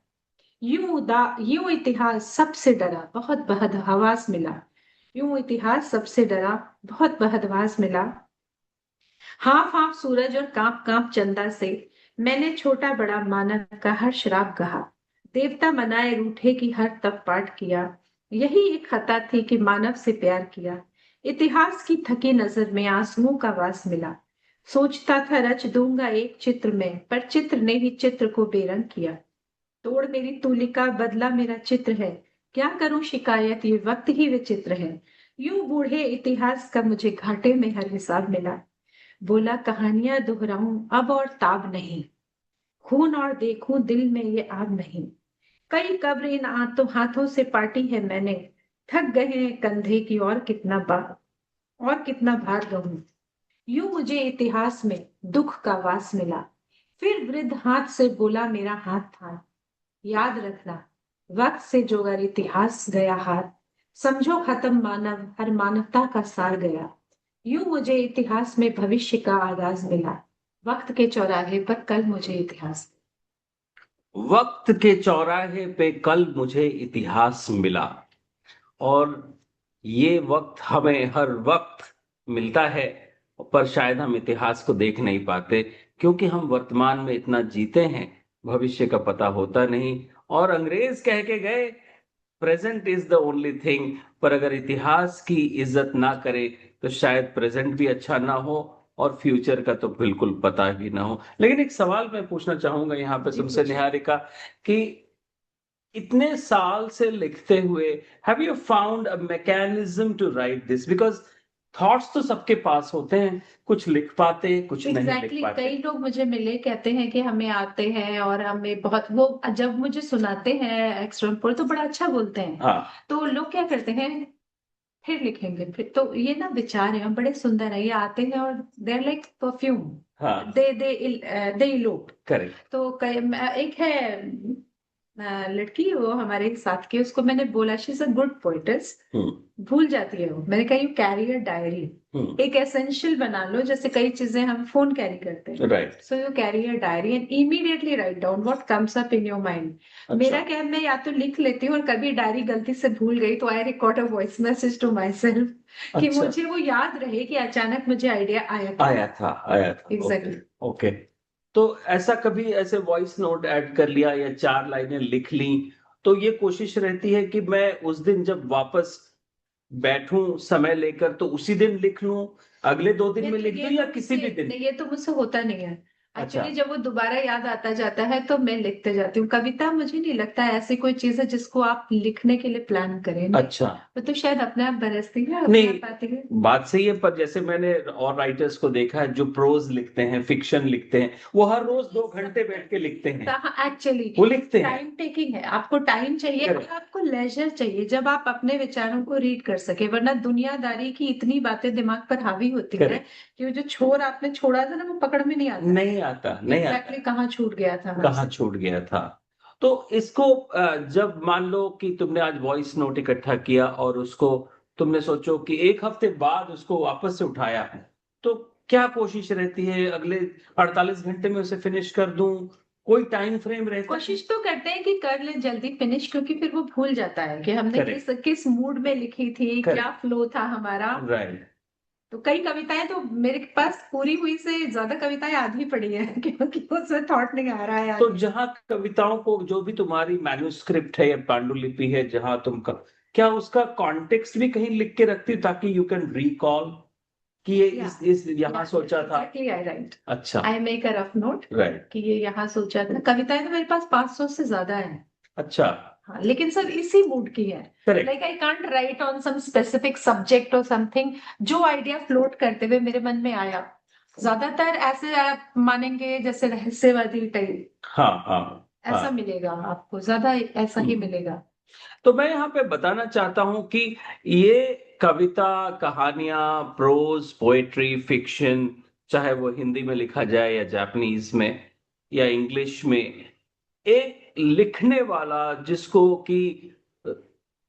यूं इतिहास सबसे डरा बहुत बदहवास मिला। यूं इतिहास सबसे डरा बहुत बदहवास मिला। हाफ हाफ सूरज और कांप कांप चंदा से, मैंने छोटा बड़ा मानव का हर श्राप कहा। देवता मनाए रूठे की हर तप पाठ किया। यही एक खता थी कि मानव से प्यार किया। इतिहास की थकी नजर में आंसुओं का वास मिला। सोचता था रच दूंगा एक चित्र में, पर चित्र ने ही चित्र को बेरंग किया। तोड़ मेरी तुलिका बदला मेरा चित्र है, क्या करूं शिकायत ये वक्त ही विचित्र है। यूं बूढ़े इतिहास का मुझे घाटे में हर हिसाब मिला। बोला कहानियां दोहराऊं अब और ताब नहीं, खून और देखूं दिल में ये आग नहीं। कई कब्र इन हाथों से पाटी है मैंने, थक गए हैं कंधे की और कितना भार रहूं। यूं मुझे इतिहास में दुख का वास मिला। फिर वृद्ध हाथ से बोला मेरा हाथ था, याद रखना वक्त से जो अगर इतिहास गया हाथ, समझो खत्म मानव हर मानवता का सार गया। यूं मुझे इतिहास में भविष्य का आगाज मिला। वक्त के चौराहे पर कल मुझे इतिहास। वक्त के चौराहे पे कल मुझे इतिहास मिला। और ये वक्त हमें हर वक्त मिलता है, पर शायद हम इतिहास को देख नहीं पाते क्योंकि हम वर्तमान में इतना जीते हैं, भविष्य का पता होता नहीं। और अंग्रेज कह के गए present is the only thing, पर अगर इतिहास की इज्जत ना करे तो शायद प्रेजेंट भी अच्छा ना हो और फ्यूचर का तो बिल्कुल पता ही ना हो। लेकिन एक सवाल मैं पूछना चाहूंगा यहाँ पे तुमसे निहारिका, कि इतने साल से लिखते हुए have you found a mechanism to write this? Because thoughts तो सबके पास होते हैं, कुछ लिख पाते कुछ नहीं लिख पाते। कई लोग मुझे मिले कहते हैं कि हमें आते हैं और हमें बहुत, वो जब मुझे सुनाते हैं एक्सटर्नल तो बड़ा अच्छा बोलते हैं। हाँ। तो लोग क्या करते हैं फिर लिखेंगे, फिर तो ये ना विचार है बड़े सुंदर है, ये आते हैं और दे आर लाइक परफ्यूम। हाँ। They elope. करेक्ट। तो एक है लड़की वो हमारे साथ की, उसको मैंने बोला she is a good poet's, भूल जाती है वो। मैंने कहा यू कैरी अ डायरी, एक एसेंशियल बना लो, जैसे कई चीजें हम फोन कैरी करते हैं। Right. So you carry a diary and immediately write down what comes up in your mind. मेरा क्या है, मैं या तो लिख लेती हूँ और कभी डायरी गलती से भूल गई तो I record a voice message to my self कि मुझे वो याद रहे कि अचानक मुझे आइडिया आया था। एग्जैक्टली। ओके। तो ऐसा कभी ऐसे वॉइस नोट ऐड कर लिया या 4 लाइनें लिख ली, तो ये कोशिश रहती है कि मैं उस दिन जब वापस बैठूं समय लेकर तो उसी दिन लिख लूं, अगले 2 दिन में तो लिख ये दूं या तो किसी भी मुझसे दिन? नहीं, ये तो मुझसे होता नहीं है। अच्छा। एक्चुअली जब वो दोबारा याद आता जाता है तो मैं लिखते जाती हूँ। कविता मुझे नहीं लगता है ऐसी कोई चीज है जिसको आप लिखने के लिए प्लान करें। नहीं, अच्छा। वो तो शायद अपने आप बरसती है, अपने नहीं, आप आती है। बात सही है, पर जैसे मैंने और राइटर्स को देखा है जो प्रोज लिखते हैं, फिक्शन लिखते हैं, वो हर रोज 2 घंटे बैठ के लिखते हैं, एक्चुअली वो लिखते हैं। टाइम टेकिंग है, आपको टाइम चाहिए और Correct. आपको लेजर चाहिए जब आप अपने विचारों को रीड कर सके, वरना दुनियादारी की इतनी बातें दिमाग पर हावी होती है Correct. कि वो जो छोर आपने छोड़ा था ना वो पकड़ में नहीं आता। नहीं आता, नहीं आता, एग्जैक्टली कहाँ छूट गया था कहाँ हमसे। छूट गया था। तो इसको जब मान लो कि तुमने आज वॉइस नोट इकट्ठा किया और उसको तुमने सोचो कि 1 हफ्ते बाद उसको वापस से उठाया, तो क्या कोशिश रहती है अगले 48 घंटे में उसे फिनिश कर दूं? कोई टाइम फ्रेम रहता है? कोशिश तो करते हैं कि कर ले जल्दी फिनिश, क्योंकि फिर वो भूल जाता है कि हमने Correct. किस मूड में लिखी थी, क्या Correct. फ्लो था हमारा। राइट। तो कई कविताएं तो मेरे पास पूरी हुई से ज्यादा कविताएं आधी पड़ी है क्योंकि उसमें थॉट नहीं आ रहा है तो आगे। जहां कविताओं को, जो भी तुम्हारी मैन्युस्क्रिप्ट है या पांडुलिपि है, जहां तुम क्या उसका कॉन्टेक्स्ट भी कहीं लिख के रखती हो ताकि यू कैन रिकॉल कि ये इस यहाँ सोचा था? एग्जैक्टली, आई राइट। अच्छा। I make a rough note right. कि ये यहाँ सोचा था। कविताएं तो मेरे पास 500 से ज्यादा है। अच्छा। हाँ, लेकिन सब इसी मूड की है। Correct. Like I can't write on some specific subject और समथिंग। जो आइडिया फ्लोट करते हुए मेरे मन में आया, ज्यादातर ऐसे आप मानेंगे जैसे रहस्यवादी टाइप हाँ हाँ ऐसा हाँ। मिलेगा आपको, ज्यादा ऐसा ही मिलेगा। तो मैं यहाँ पे बताना चाहता हूं कि ये कविता, कहानियां, प्रोज, पोएट्री, फिक्शन, चाहे वो हिंदी में लिखा जाए या जापानीज में या इंग्लिश में, एक लिखने वाला जिसको कि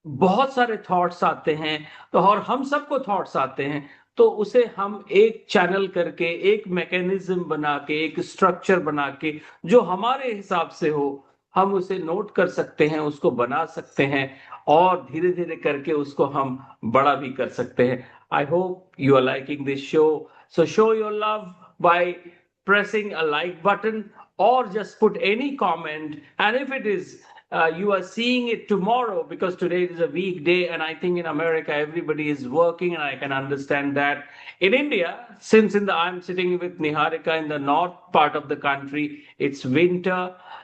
बहुत सारे थॉट्स आते हैं, तो और हम सबको थॉट्स आते हैं, तो उसे हम एक चैनल करके, एक मैकेनिज्म बना के, एक स्ट्रक्चर बना के, जो हमारे हिसाब से हो, हम उसे नोट कर सकते हैं, उसको बना सकते हैं और धीरे धीरे करके उसको हम बड़ा भी कर सकते हैं। I hope you are liking this show, so show your love by pressing a like button or just put any comment. And if it is you are seeing it tomorrow, because today is a weekday and I think in America everybody is working, and I can understand that. In India, since I'm sitting with Niharika in the north part of the country, it's winter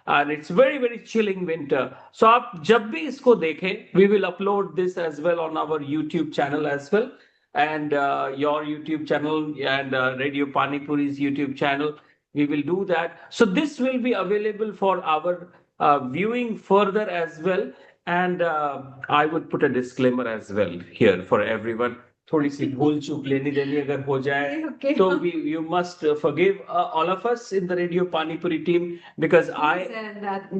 and it's very very chilling winter. So आप जब भी इसको देखें, we will upload this as well on our YouTube channel as well, and your YouTube channel, and Radio Panipuri's YouTube channel. We will do that. So this will be available for our viewing further as well. And I would put a disclaimer as well here for everyone. थोड़ी सी भूल चूक लेनी देनी अगर हो जाए, Okay. तो you must forgive all of us in the Radio Panipuri team, because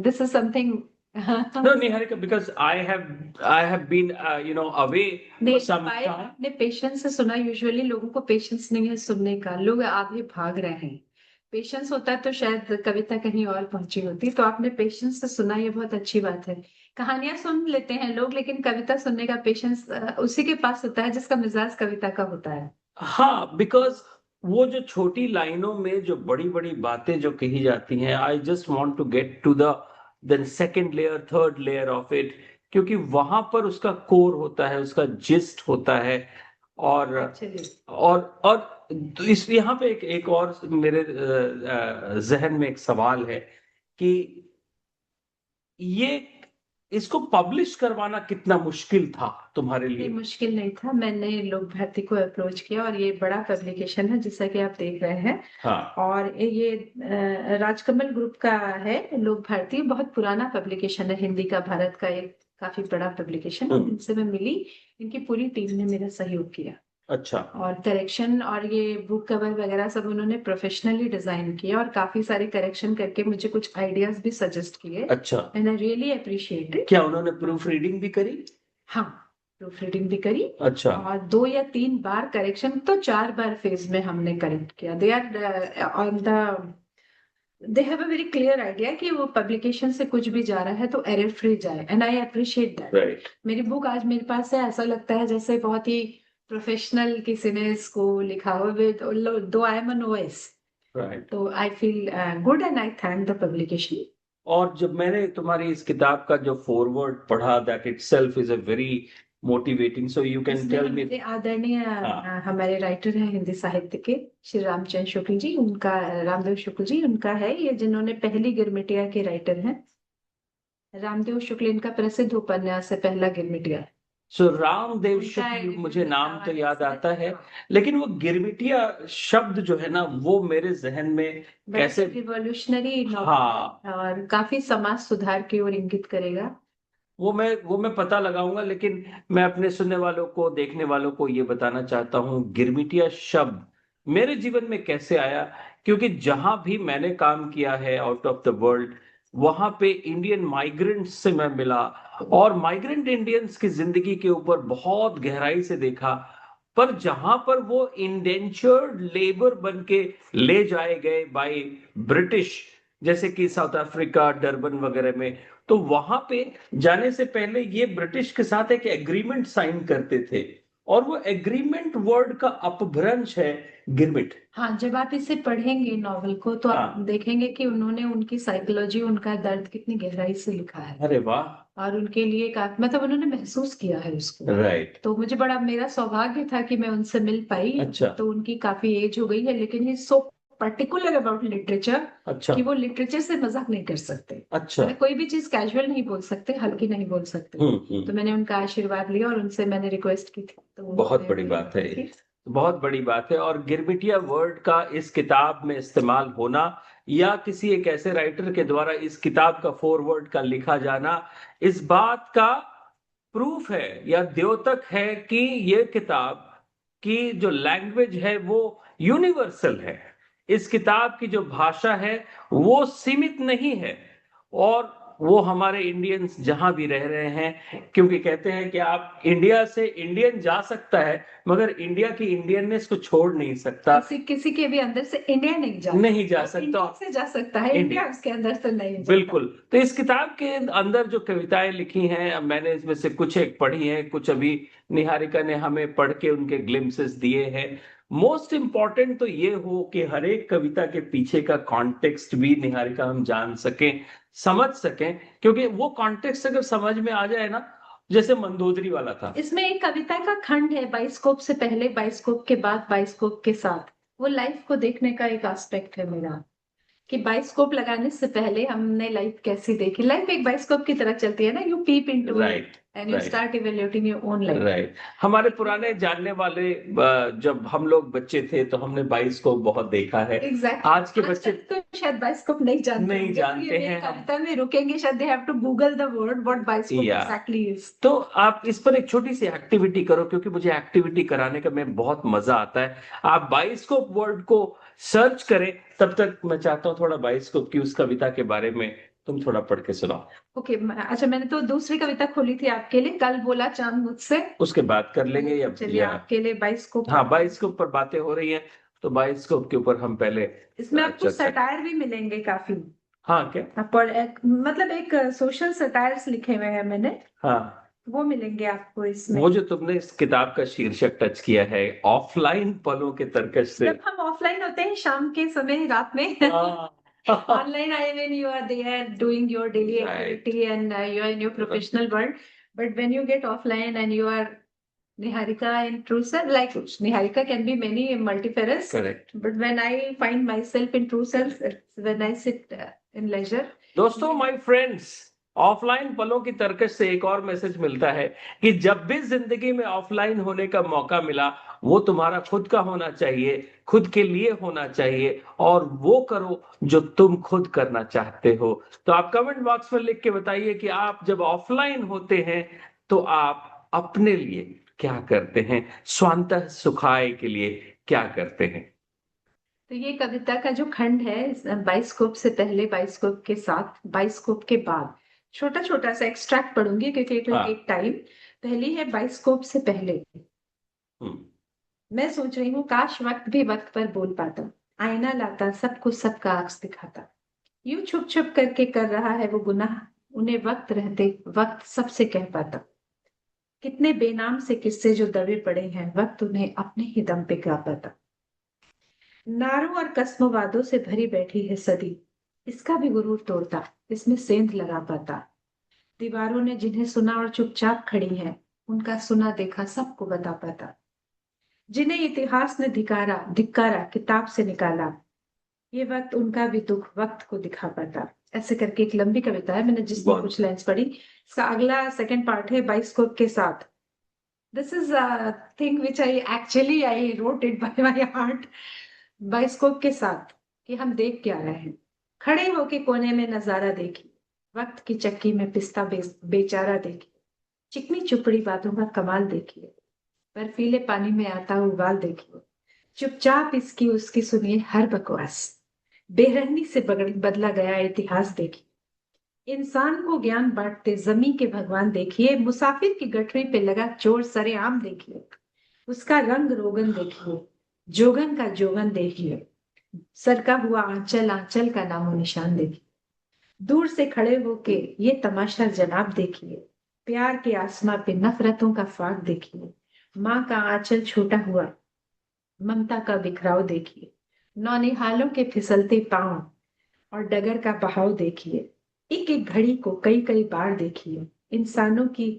This is something. no, Niharika, because I have been away for some time. आपने पेशेंस से सुना। यूजुअली लोगों को पेशेंस नहीं है सुनने का, लोग आगे भाग रहे हैं। पेशेंस होता तो शायद कविता कहीं और पहुंची होती। तो आपने पेशेंस से सुना, ये बहुत अच्छी बात है। कहानियां सुन लेते हैं लोग, लेकिन कविता सुनने का पेशेंस उसी के पास होता है जिसका मिजाज कविता का होता है। हाँ, बिकॉज वो जो छोटी लाइनों में जो बड़ी बड़ी बातें जो कही जाती हैं, I just want to get to the second layer, third layer of it, क्योंकि वहां पर उसका कोर होता है, उसका जिस्ट होता है। और Actually. और तो इस यहाँ पे एक और मेरे जहन में एक सवाल है कि ये इसको पब्लिश करवाना कितना मुश्किल था तुम्हारे नहीं, लिए? मुश्किल नहीं था। मैंने लोक भारती को अप्रोच किया और ये बड़ा पब्लिकेशन है जैसा कि आप देख रहे हैं। हाँ। और ये राजकमल ग्रुप का है। लोक भारती बहुत पुराना पब्लिकेशन है, हिंदी का, भारत का एक काफी बड़ा पब्लिकेशन। इनसे मैं मिली, इनकी पूरी टीम ने मेरा सहयोग किया। अच्छा। और करेक्शन और ये बुक कवर वगैरह सब उन्होंने प्रोफेशनली डिजाइन किया और काफी सारे करेक्शन करके मुझे कुछ आइडियाज भी सजेस्ट किए। अच्छा। And I really appreciate it. क्या उन्होंने प्रूफ रीडिंग भी करी? हाँ, प्रूफ रीडिंग भी करी। अच्छा। और 2 या 3 बार करेक्शन, तो 4 बार फेज में हमने करेक्ट किया। They are on the they have a very clear idea कि वो पब्लिकेशन से कुछ भी जा रहा है तो एरर फ्री जाए। And I appreciate that. Right. मेरी बुक आज मेरे पास है, ऐसा लगता है जैसे बहुत ही प्रोफेशनल किसी ने इसको लिखा हो, दो I am N OS. Right. तो I feel good and I thank the publication. और जब मैंने तुम्हारी इस किताब का जो फॉरवर्ड पढ़ा, that itself is a very motivating. So you can इसमें tell me. हमारे आदरणीय हाँ, हमारे राइटर हैं हिंदी साहित्य के श्री रामचंद्र शुक्ल जी, उनका रामदेव शुक्ल जी उनका है ये, जिन्होंने पहली गिरमिटिया के राइटर हैं। रामदेव शुक्ल इनका प्रसिद्ध उपन्यास है पहला गिरमिटिया। सो रामदेव उनका शुक्ल, एक मुझे नाम तो याद गिरमिटिया आता है, हाँ। लेकिन वो गिरमिटिया शब्द जो है ना, वो मेरे जहन में कैसे। रिवॉल्यूशनरी हाँ, और काफी समाज सुधार की ओर इंगित करेगा। वो मैं पता लगाऊंगा, लेकिन मैं अपने सुनने वालों को, देखने वालों को ये बताना चाहता हूँ गिरमिटिया शब्द मेरे जीवन में कैसे आया। क्योंकि जहां भी मैंने काम किया है आउट ऑफ द वर्ल्ड, वहां पे इंडियन माइग्रेंट्स से मैं मिला और माइग्रेंट इंडियंस की जिंदगी के ऊपर बहुत गहराई से देखा। पर जहां पर वो इंडेंचर्ड लेबर बन के ले जाए गए बाय ब्रिटिश, जैसे कि साउथ अफ्रीका, डरबन वगैरह में, तो वहां पे जाने से पहले ये ब्रिटिश के साथ एक एग्रीमेंट साइन करते थे, और वो एग्रीमेंट वर्ड का अपभ्रंश है गिरमिट। हाँ, जब आप इसे पढ़ेंगे नॉवल को तो आप हाँ, देखेंगे कि उन्होंने उनकी साइकोलॉजी, उनका दर्द कितनी गहराई से लिखा है अरे वाह, और उनके लिए मतलब उन्होंने महसूस किया है उसको। राइट, तो मुझे बड़ा मेरा सौभाग्य था कि मैं उनसे मिल पाई। अच्छा, तो उनकी काफी एज हो गई है, लेकिन ही सो पर्टिकुलर अबाउट लिटरेचर अच्छा, कि वो लिटरेचर से मजाक नहीं कर सकते। अच्छा, मैंने कोई भी चीज कैजुअल नहीं बोल सकते, हल्की नहीं बोल सकते। तो मैंने उनका आशीर्वाद लिया और उनसे मैंने रिक्वेस्ट की थी, तो बहुत उन्होंने बड़ी मेरी बात है, मदद की। बहुत बड़ी बात है। और गिरमिटिया वर्ड का इस किताब में इस्तेमाल होना, या किसी एक ऐसे राइटर के द्वारा इस किताब का फोरवर्ड का लिखा जाना, इस बात का प्रूफ है या द्योतक है कि ये किताब की जो लैंग्वेज है वो यूनिवर्सल है। इस किताब की जो भाषा है वो सीमित नहीं है, और वो हमारे इंडियंस जहां भी रह रहे हैं, क्योंकि कहते हैं कि आप इंडिया से इंडियन जा सकता है, मगर इंडिया की इंडियननेस को छोड़ नहीं सकता। किसी किसी के भी अंदर से इंडिया नहीं नहीं जा वो सकता। इंडिया से जा सकता है, इंडिया उसके अंदर से नहीं जा बिल्कुल। तो इस किताब के अंदर जो कविताएं लिखी हैं, अब मैंने इसमें से कुछ एक पढ़ी हैं, कुछ अभी निहारिका ने हमें पढ़ के उनके ग्लिम्सेस दिए हैं। मोस्ट इंपॉर्टेंट तो ये हो कि हर एक कविता के पीछे का कॉन्टेक्स्ट भी निहारिका हम जान सकें, समझ सकें, क्योंकि वो कॉन्टेक्स्ट अगर समझ में आ जाए ना, जैसे मंदोदरी वाला था। इसमें एक कविता का खंड है, बाइस्कोप से पहले, बाइस्कोप के बाद, बाइस्कोप के साथ। वो लाइफ को देखने का एक एस्पेक्ट है मेरा, कि बाइस्कोप लगाने से पहले हमने लाइफ कैसी देखी। लाइफ एक बाइस्कोप की तरह चलती है ना, you peep into right, and you write, start evaluating your own life. Right. हमारे पुराने जानने वाले, जब हम लोग बच्चे थे तो हमने बाइस्कोप बहुत देखा है। एग्जैक्टली। आज के बच्चे तो शायद बाइस्कोप नहीं जानते नहीं होंगे, तो जानते ये मेरी हैं हम। कविता में रुकेंगे, शायद they have to Google the word what bioscope या एग्जैक्टली इज। तो आप इस पर एक छोटी सी एक्टिविटी करो, क्योंकि मुझे एक्टिविटी कराने का में बहुत मजा आता है। आप बाइस्कोप वर्ड को सर्च करें, तब तक मैं चाहता हूँ थोड़ा बाइस्कोप की उस कविता के बारे में तुम थोड़ा पढ़ के सुनाओ। ओके, अच्छा मैंने तो दूसरी कविता खोली थी आपके लिए, कल बोला चांद मुझसे। उसके बाद कर लेंगे, चलिए, आपके लिए बाइस्कोप। हाँ, बाइस्कोप पर बातें हो रही हैं, तो बाइस्कोप के ऊपर हम पहले इसमें आपको चर्चा। सटायर भी मिलेंगे काफी। हाँ, क्या? पर मतलब एक सोशल सटायर्स लिखे हुए हैं मैंने, हाँ, वो मिलेंगे आपको इसमें। वो जो तुमने इस किताब का शीर्षक टच किया है, ऑफलाइन पलों के तर्कश से। जब हम ऑफलाइन होते हैं शाम के समय, रात में, हाँ, online I mean you are there doing your daily Right. Activity and you are in your professional world, but when you get offline and you are Niharika in true self, like Niharika can be many multifarious, Correct. but when I find myself in true self, it's when I sit in leisure. दोस्तों, my friends, offline पलों की तर्कश से एक और message मिलता है कि जब भी जिंदगी में ऑफलाइन होने का मौका मिला, वो तुम्हारा खुद का होना चाहिए, खुद के लिए होना चाहिए, और वो करो जो तुम खुद करना चाहते हो। तो आप कमेंट बॉक्स में लिख के बताइए कि आप जब ऑफलाइन होते हैं तो आप अपने लिए क्या करते हैं, स्वांतः सुखाय के लिए क्या करते हैं। तो ये कविता का जो खंड है, बाइस्कोप से पहले, बाइस्कोप के साथ, बाइस्कोप के बाद, छोटा छोटा सा एक्सट्रैक्ट पढ़ूंगी क्योंकि इट विल टेक टाइम। पहली है बाइस्कोप से पहले। मैं सोच रही हूँ काश वक्त भी वक्त पर बोल पाता, आईना लाता, सबको सबका अक्स दिखाता। यूं छुप छुप करके कर रहा है वो गुनाह, उन्हें वक्त रहते वक्त सबसे कह पाता। कितने बेनाम से किस्से जो दबे पड़े हैं, वक्त उन्हें अपने ही दम पे गा पाता। नारों और कस्मोवादों से भरी बैठी है सदी, इसका भी गुरूर तोड़ता, इसमें सेंध लगा पाता। दीवारों ने जिन्हें सुना और चुपचाप खड़ी हैं, उनका सुना देखा सबको बता पाता, जिन्हें इतिहास ने धिकारा धिक्कारा किताब से निकाला, ये वक्त उनका भी दुख वक्त को दिखा पाता। ऐसे करके एक लंबी कविता है, मैंने जिसमें बहुत कुछ लाइन्स पढ़ी। इसका अगला सेकंड पार्ट है बाइस्कोप के साथ। This is a thing which I wrote it by my heart. Bioscope के साथ कि हम देख क्या रहे हैं, खड़े होके कोने में नजारा देखिए, वक्त की चक्की में पिस्ता बेचारा देखिए, चिकनी चुपड़ी बातों का कमाल देखिए, बर्फीले पानी में आता उबाल देखिए, चुपचाप इसकी उसकी सुनिए हर बकवास, बेरहमी से बदला गया इतिहास देखिए, इंसान को ज्ञान बांटते जमी के भगवान देखिए, मुसाफिर की गठरी पे लगा चोर सरेआम देखिए, उसका रंग रोगन देखिए, जोगन का जोगन देखिए, सरका हुआ आंचल आंचल का नामो निशान देखिए, दूर से खड़े होके ये तमाशा जनाब देखिए, प्यार के आसमां पे नफरतों का फाग देखिए, माँ का आंचल छोटा हुआ ममता का बिखराव देखिए, नौनिहालों के फिसलते पांव और डगर का बहाव देखिए, एक एक घड़ी को कई कई बार देखिए, इंसानों की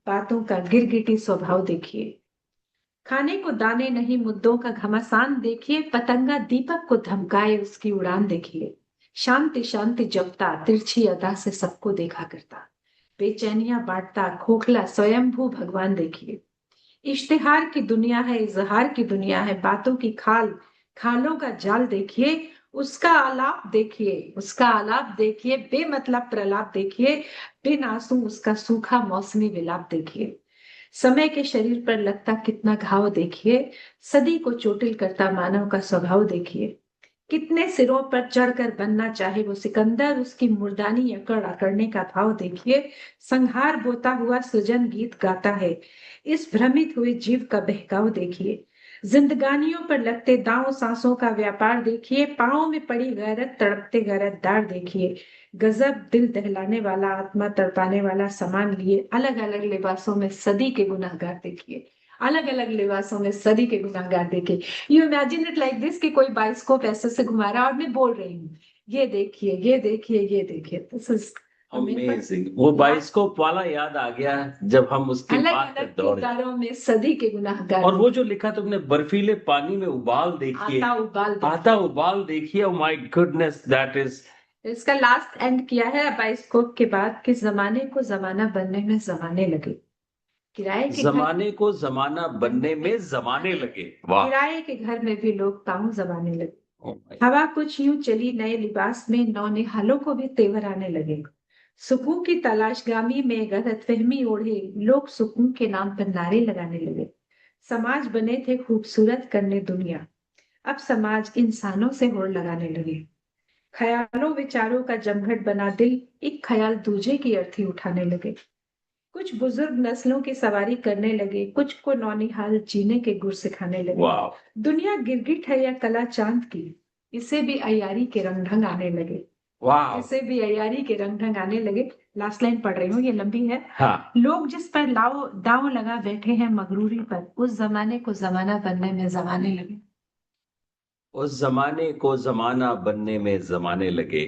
बातों का गिरगिटी स्वभाव देखिए, खाने को दाने नहीं मुद्दों का घमासान देखिए, पतंगा दीपक को धमकाए उसकी उड़ान देखिए, शांति शांति जपता तिरछी अदा से सबको देखा करता, बेचैनियां बांटता खोखला स्वयंभू भगवान देखिए, इश्तिहार की दुनिया है इजहार की दुनिया है, बातों की खालों का जाल देखिए, उसका आलाप देखिए उसका आलाप देखिए, बेमतलब प्रलाप देखिए, बिन आंसू उसका सूखा मौसमी विलाप देखिए, समय के शरीर पर लगता कितना घाव देखिए, सदी को चोटिल करता मानव का स्वभाव देखिए, कितने सिरों पर चढ़कर बनना चाहे वो सिकंदर, उसकी मुर्दानी अकड़ने का भाव देखिए, संहार बोता हुआ सृजन गीत गाता है, इस भ्रमित हुए जीव का बहकाव देखिए, जिंदगानियों पर लगते दांव सांसों का व्यापार देखिए, पांव में पड़ी गैरत तड़पते गैरतदार देखिए, गजब दिल दहलाने वाला आत्मा तड़पाने वाला सामान लिए अलग अलग लिबासों में सदी के गुनहगार देखिए, अलग अलग लिबासों में सदी के गुनहगार देखिए। You imagine it like this कि कोई बाइस्कोप ऐसे से घुमा रहा है और मैं बोल रही हूँ ये देखिए ये देखिए ये देखिए। This is amazing. वो बाइस्कोप वाला याद आ गया जब हम उसके अलग बाद अलग दौड़े। किरदारों में सदी के गुनहगार। और वो जो लिखा तुमने, बर्फीले पानी में उबाल देखिए, आता उबाल देखिए, oh my goodness, that is. इसका लास्ट एंड किया है बाइस्कोप के बाद कि जमाने को जमाना बनने में जमाने लगे, किराए के जमाने को जमाना बनने में जमाने लगे। वाह। किराए के घर में भी लोग पांव जमाने लगे, Oh my हवा कुछ यूं चली नए लिबास में, नौनिहालों को भी तेवर आने लगे, सुकून की तलाशगामी में गलतफहमी ओढ़े लोग सुकून के नाम पर नारे लगाने लगे, समाज बने थे खूबसूरत करने दुनिया, अब समाज इंसानों से होड़ लगाने लगे, ख्यालों विचारों का जमघट बना दिल, एक ख्याल दूजे की अर्थी उठाने लगे, कुछ बुजुर्ग नस्लों की सवारी करने लगे, कुछ को नौनिहाल जीने के गुर सिखाने लगे, वाह। दुनिया गिरगिट है या कला चांद की, इसे भी अयारी के रंग ढंग आने लगे, वाह। इसे भी अयारी के रंग ढंग आने लगे। लास्ट लाइन पढ़ रही हूँ, ये लंबी है। हाँ। लोग जिस पर दांव लगा बैठे हैं मगरूरी पर, उस जमाने को जमाना बनने में जमाने लगे, उस जमाने को जमाना बनने में जमाने लगे।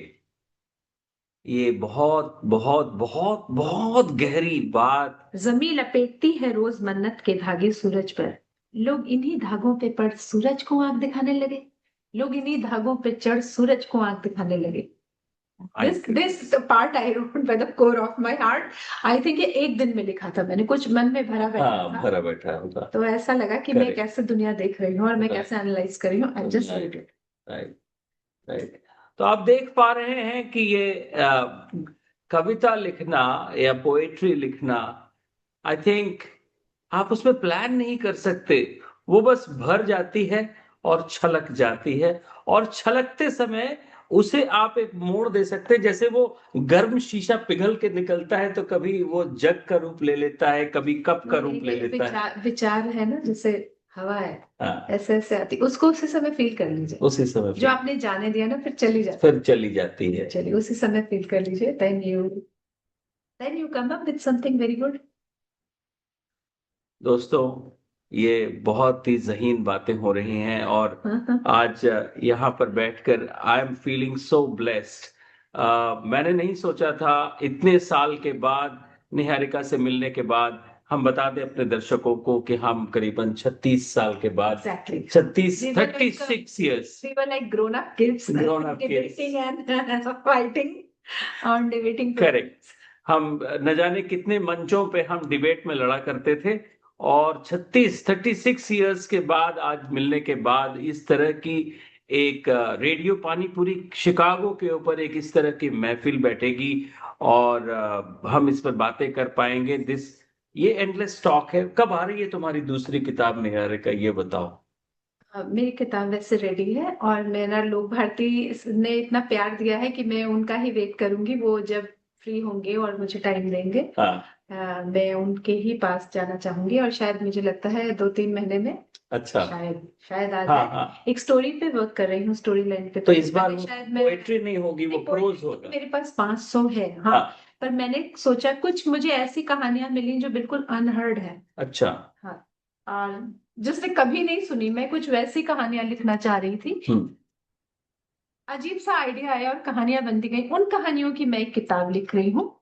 ये बहुत बहुत बहुत बहुत गहरी बात। जमी लपेटती है रोज मन्नत के धागे सूरज पर, लोग इन्हीं धागों पे पड़ सूरज को आंख दिखाने लगे, लोग इन्हीं धागों पे चढ़ सूरज को आंख दिखाने लगे। This part I wrote by the core of my heart. I think ये एक दिन में लिखा था मैंने, कुछ मन में भरा बैठा था, भरा बैठा होगा, तो ऐसा लगा कि मैं कैसे दुनिया देख रही हूँ और मैं कैसे एनालाइज कर रही हूँ। I just read it. Right right. तो आप देख पा रहे हैं कि ये कविता लिखना या पोएट्री लिखना, आई थिंक आप उसमें प्लान नहीं कर सकते, वो बस भर जाती है और छलक जाती है, और छलकते समय उसे आप एक मोड़ दे सकते हैं। जैसे वो गर्म शीशा पिघल के निकलता है तो कभी वो जग का रूप ले लेता है, कभी कप का रूप ले लेता है। विचार है ना, जैसे हवा है, हाँ। ऐसे ऐसे आती, उसको उसी समय फील कर लीजिए, उसी समय जो आपने जाने दिया ना फिर चली जाती, है। चलिए उसी समय फील कर लीजिए, then you come up with something very good. दोस्तों, ये बहुत ही ज़हीन बातें हो रही हैं, और आज यहाँ पर बैठकर I am feeling so blessed. मैंने नहीं सोचा था इतने साल के बाद, निहारिका से मिलने के बाद हम बता दें अपने दर्शकों को कि हम करीबन 36 साल के बाद, Exactly. 36 We were like, 36 years we were like grown-up kids grown up kids. debating and fighting on debating Correct. programs. हम न जाने कितने मंचों पे हम डिबेट में लड़ा करते थे, और 36 इयर्स के बाद आज मिलने के बाद इस तरह की एक रेडियो पानीपुरी शिकागो के ऊपर एक इस तरह की महफिल बैठेगी और हम इस पर बातें कर पाएंगे। ये एंडलेस टॉक है। कब आ रही है तुम्हारी दूसरी किताब निहारिका, ये बताओ। मेरी किताब वैसे रेडी है और मेरा लोक भारती ने इतना प्यार दिया है कि मैं उनका ही वेट करूंगी, वो जब फ्री होंगे और मुझे टाइम देंगे मैं उनके ही पास जाना चाहूंगी, और शायद मुझे लगता है 2-3 महीने में अच्छा शायद आ जाए। एक स्टोरी पे वर्क कर रही हूँ, स्टोरी लाइन पे। तो इस बार शायद पोएट्री नहीं होगी, वो प्रोज होगा। मेरे पास 500 है। हाँ, पर मैंने सोचा कुछ मुझे ऐसी कहानियां मिली जो बिल्कुल अनहर्ड है। अच्छा। हाँ, और जिसने कभी नहीं सुनी, मैं कुछ वैसी कहानियां लिखना चाह रही थी। अजीब सा आइडिया आया और कहानियां बनती गई। उन कहानियों की मैं एक किताब लिख रही हूँ।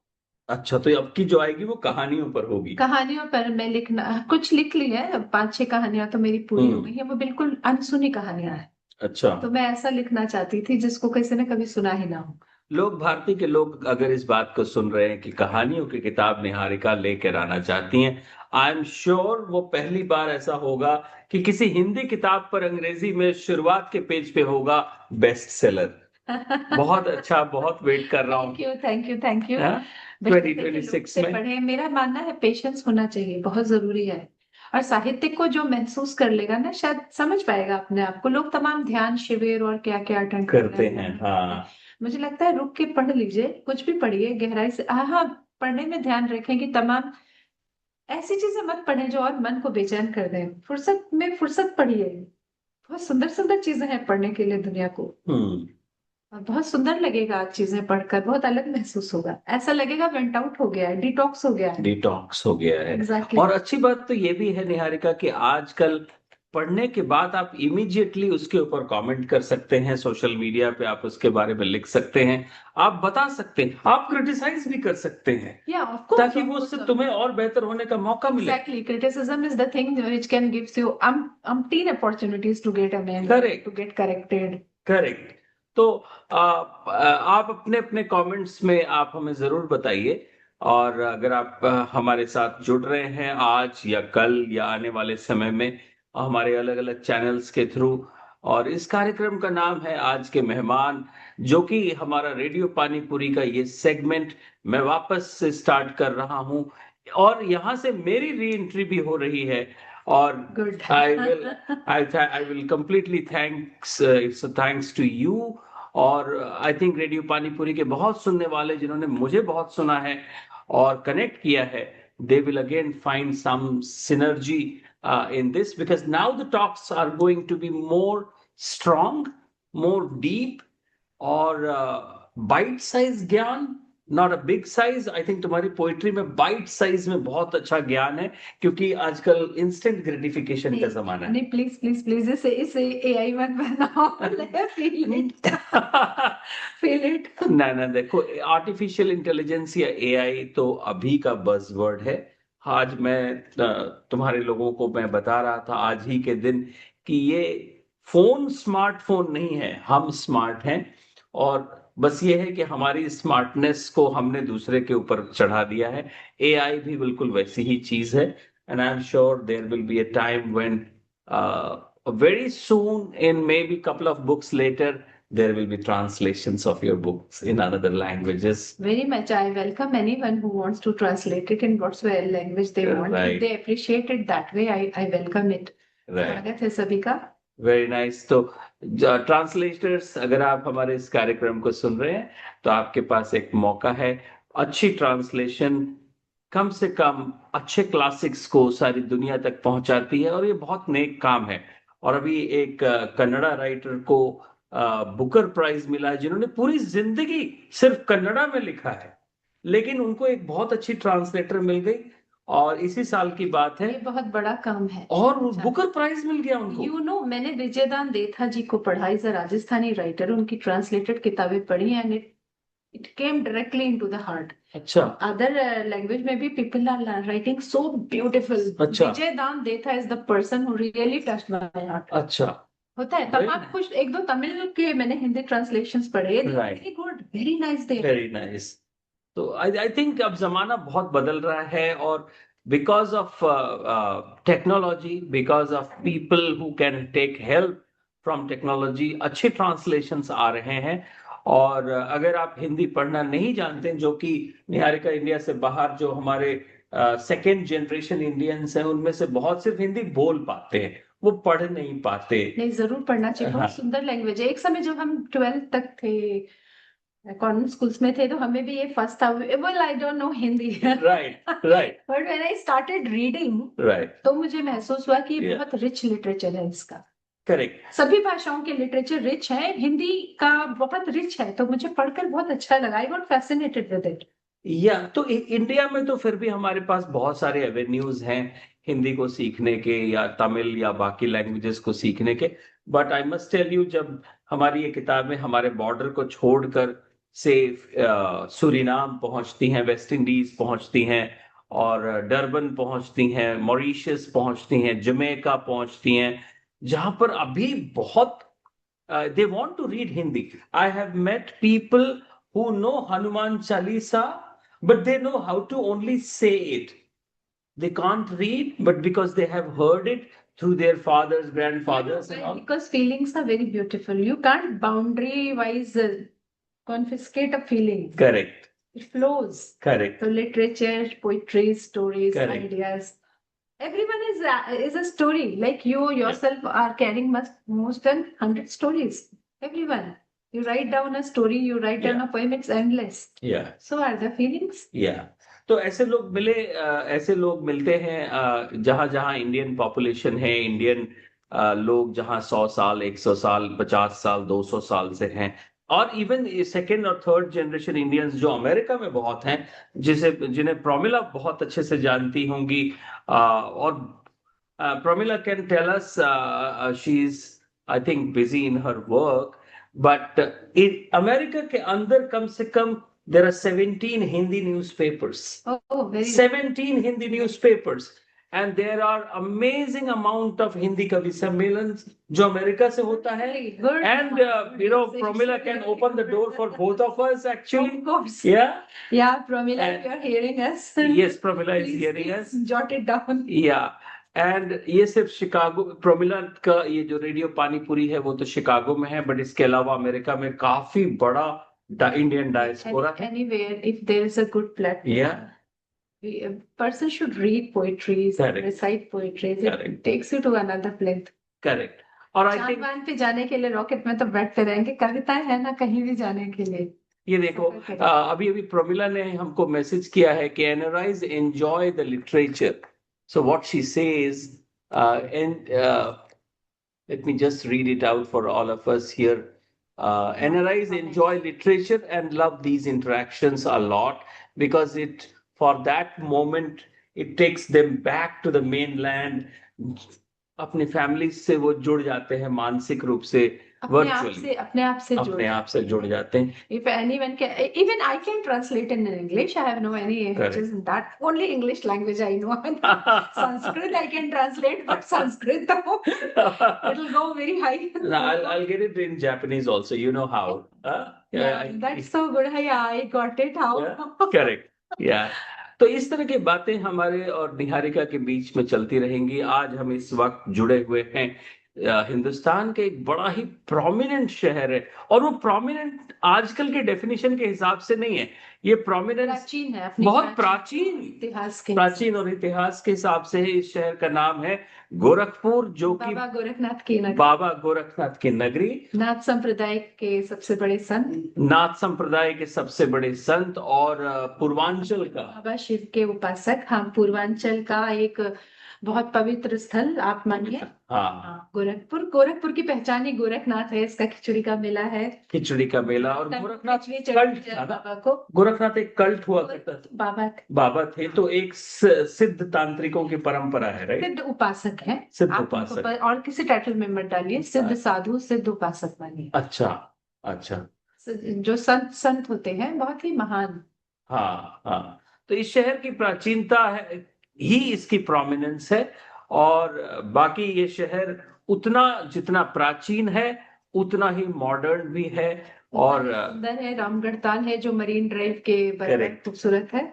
अच्छा, तो अब की जो आएगी वो कहानियों पर होगी। कहानियों पर मैं लिखना कुछ लिख ली है, 5-6 कहानियां तो मेरी पूरी हो गई है, वो बिल्कुल अनसुनी कहानियां हैं। अच्छा, तो मैं ऐसा लिखना चाहती थी जिसको किसी ने कभी सुना ही ना हो। लोग, भारती के लोग अगर इस बात को सुन रहे हैं कि कहानियों की किताब निहारिका लेकर आना चाहती हैं, आई एम श्योर वो पहली बार ऐसा होगा कि किसी हिंदी किताब पर अंग्रेजी में शुरुआत के पेज पे होगा बेस्ट सेलर। बहुत अच्छा, बहुत वेट कर रहा हूँ। Thank you. 2026 में पढ़े। मेरा मानना है पेशेंस होना चाहिए, बहुत जरूरी है। और साहित्य को जो महसूस कर लेगा ना, शायद समझ पाएगा अपने आप को। लोग तमाम ध्यान शिविर और क्या क्या अटेंड करते हैं। हाँ, मुझे लगता है रुक के पढ़ लीजिए, कुछ भी पढ़िए गहराई से। हाँ, पढ़ने में ध्यान रखें कि तमाम ऐसी चीजें मत पढ़ें जो और मन को बेचैन कर दें। फुर्सत पढ़िए। बहुत सुंदर सुंदर चीजें हैं पढ़ने के लिए दुनिया को। और बहुत सुंदर लगेगा चीजें पढ़कर, बहुत अलग महसूस होगा, ऐसा लगेगा वेंट आउट हो गया है, डिटॉक्स हो गया है। Exactly. और अच्छी बात तो ये भी है निहारिका कि आजकल पढ़ने के बाद आप इमीडिएटली उसके ऊपर कमेंट कर सकते हैं, सोशल मीडिया पे आप उसके बारे में लिख सकते हैं, आप बता सकते हैं, आप क्रिटिसाइज भी कर सकते हैं, ताकि वो उससे तुम्हें और बेहतर होने का मौका मिले। Exactly. Criticism is the thing which can gives you umpteen opportunities to get amended, Correct. to get corrected. Correct. तो आप अपने अपने कमेंट्स में आप हमें जरूर बताइए, और अगर आप हमारे साथ जुड़ रहे हैं आज या कल या आने वाले समय में हमारे अलग अलग चैनल्स के थ्रू, और इस कार्यक्रम का नाम है आज के मेहमान, जो कि हमारा रेडियो पानीपुरी का ये सेगमेंट मैं वापस से स्टार्ट कर रहा हूं, और यहाँ से मेरी री एंट्री भी हो रही है। और Good. I will completely thanks to you। और आई थिंक रेडियो पानीपुरी के बहुत सुनने वाले जिन्होंने मुझे बहुत सुना है और कनेक्ट किया है, they will again find some synergy in this, because now the talks are going to be more strong, more deep, और bite size ज्ञान, not a big size. I think तुम्हारी पोइट्री में बाइट साइज में बहुत अच्छा ज्ञान है, क्योंकि आजकल इंस्टेंट ग्रेटिफिकेशन का जमाना है। नहीं, प्लीज इसे एआई मत बनाओ। Feel it. ना देखो, आर्टिफिशियल इंटेलिजेंस या एआई तो अभी का बज़वर्ड है। आज मैं तुम्हारे लोगों को मैं बता रहा था आज ही के दिन कि ये फोन स्मार्टफोन नहीं है, हम स्मार्ट हैं, और बस ये है कि हमारी स्मार्टनेस को हमने दूसरे के ऊपर चढ़ा दिया है। एआई भी बिल्कुल वैसी ही चीज है, and I am sure there will be a time when very soon, in maybe couple of books later, there will be translations of your books in another languages. Very much. I welcome anyone who wants to translate it in whatsoever language they want. Right. If they appreciate it that way, I welcome it. Right. स्वागत है सभी का। Very nice. तो translators, अगर आप हमारे इस कार्यक्रम को सुन रहे हैं तो आपके पास एक मौका है। अच्छी ट्रांसलेशन कम से कम अच्छे क्लासिक्स को सारी दुनिया तक पहुंचाती है, और ये बहुत नेक काम है। और अभी एक कन्नड़ा राइटर को बुकर प्राइज मिला है, जिन्होंने पूरी जिंदगी सिर्फ कन्नड़ा में लिखा है, लेकिन उनको एक बहुत अच्छी ट्रांसलेटर मिल गई, और इसी साल की बात है। ये बहुत बड़ा काम है, और बुकर प्राइज मिल गया उनको। मैंने विजयदान देथा जी को पढ़ा, इज अ राजस्थानी राइटर, उनकी ट्रांसलेटेड किताबें पढ़ी, and It came directly into the heart. अच्छा Other language में भी people are writing so beautiful. अच्छा विजय दान Detha is the person who really touched my heart. अच्छा होता है Very तमाम कुछ, एक दो तमिल के मैंने हिंदी ट्रांसलेशंस पढ़े, Right. Very good, very nice they. Very nice. तो आई थिंक अब जमाना बहुत बदल रहा है और because of technology, because of people who can take help from technology, अच्छे ट्रांसलेशंस आ रहे हैं. और अगर आप हिंदी पढ़ना नहीं जानते, जो कि निहारिका इंडिया से बाहर जो हमारे सेकेंड जनरेशन इंडियंस हैं, उनमें से बहुत सिर्फ हिंदी बोल पाते हैं, वो पढ़ नहीं पाते. नहीं, जरूर पढ़ना चाहिए, हाँ. बहुत सुंदर लैंग्वेज है. एक समय जब हम 12th तक थे, कॉन्वेंट स्कूल्स में थे, तो हमें भी ये फर्स्ट था, well I don't no Hindi. Right right but when I started reading, right. तो मुझे महसूस हुआ कि Yeah. बहुत रिच लिटरेचर है इसका. करेक्ट. सभी भाषाओं के लिटरेचर रिच है, हिंदी का बहुत रिच है, तो मुझे पढ़कर बहुत अच्छा लगा. I got fascinated with it. या तो इंडिया में तो फिर भी हमारे पास बहुत सारे एवेन्यूज हैं हिंदी को सीखने के, या तमिल या बाकी लैंग्वेजेस को सीखने के. But I must tell you, जब हमारी ये किताबें हमारे बॉर्डर को छोड़कर से सूरीनाम पहुंचती हैं, वेस्ट इंडीज पहुंचती हैं, और डरबन पहुंचती हैं, मॉरिशस पहुंचती हैं, जमैका पहुंचती हैं, जहां पर अभी बहुत they want to read Hindi. I have met people who know Hanuman Chalisa, but they know how to only say it. They can't read, but because they have heard it through their fathers, grandfathers, and all. Because feelings are very beautiful. You can't boundary wise confiscate a feeling. Correct. It flows. Correct. So literature, poetry, stories, Correct. ideas. Everyone is a story. Like you yourself are carrying most than 100 stories. Everyone. You write down a story, you write down a poem, it's endless. Yeah. So are the feelings. Yeah. तो ऐसे लोग मिले, ऐसे लोग मिलते हैं जहां जहां इंडियन पॉपुलेशन है, इंडियन लोग जहां 100 साल, 100 साल, 50 साल, 200 साल से हैं, और इवन सेकेंड और थर्ड जनरेशन इंडियंस जो अमेरिका में बहुत हैं, जिन्हें प्रोमिला बहुत अच्छे से जानती होंगी. और Promila can tell us, she is I think busy in her work, but America के अंदर कम से कम there are 17 Hindi newspapers. Oh, very 17 Hindi newspapers. And there are amazing amount of Hindi Kavi Sammelans जो अमेरिका से होता है. good. And Pramila can open the door for both of us actually. Of course. Yeah. Yeah, Pramila, And- if you are hearing us. Yes, Pramila is please, hearing please us. jot it down. Yeah. And ये सिर्फ Chicago, Promila का ये जो radio panipuri है वो तो Chicago में है, बट इसके अलावा अमेरिका में काफी बड़ा इंडियन डायस्पोरा है. Anywhere, if there is a good platform. Yeah. A person should read poetry, Correct. recite poetry. Correct. It takes you to another plane. Correct. और आई थिंक चांद पे जाने के लिए रॉकेट में तो बैठते रहेंगे, कविताएं है ना कहीं भी जाने के लिए. ये देखो, अभी अभी प्रोमिला ने हमको मैसेज किया है कि NRIs enjoy the literature. So what she says, and let me just read it out for all of us here. NRIs enjoy literature and love these interactions a lot because for that moment, it takes them back to the mainland. अपने family से वो जुड़ जाते हैं मानसिक रूप से, अपने आप से अपने आप से जुड़ जाते हैं. If anyone can, even I can translate in English. I have no any hitches in that. Only English language I know. Sanskrit I can translate, but Sanskrit it'll go very high. I'll get it in Japanese also. You know how? That's so good. Yeah, I got it. How? Correct. Yeah. तो इस तरह की बातें हमारे और निहारिका के बीच में चलती रहेंगी. आज हम इस वक्त जुड़े हुए हैं हिंदुस्तान के एक बड़ा ही प्रोमिनेंट शहर है, और वो प्रोमिनेंट आजकल के डेफिनेशन के हिसाब से नहीं है. ये प्रोमिनेंस प्राचीन है, बहुत प्राचीन और इतिहास के हिसाब से है. इस शहर का नाम है गोरखपुर, जो कि बाबा गोरखनाथ की नगरी, नाथ संप्रदाय के सबसे बड़े संत और पूर्वांचल का बाबा शिव के उपासक. हाँ, पूर्वांचल का एक बहुत पवित्र स्थल आप मानिए. हाँ, गोरखपुर की पहचान ही गोरखनाथ है. इसका खिचड़ी का मेला है, और गोरखनाथ एक कल्ट हुआ करता था. बाबा थे तो एक सिद्ध तांत्रिकों की परंपरा है, राइट? सिद्ध उपासक है. और किसी टाइटल में मत डालिए, सिद्ध साधु, सिद्ध उपासक मानिए. अच्छा. जो संत संत होते हैं बहुत ही महान। हाँ हाँ, तो इस शहर की प्राचीनता है ही इसकी प्रोमिनेंस है। और बाकी ये शहर उतना जितना प्राचीन है उतना ही मॉडर्न भी है। और उतना ही सुंदर है। रामगढ़ ताल है जो मरीन ड्राइव के बराबर करेक्ट खूबसूरत है,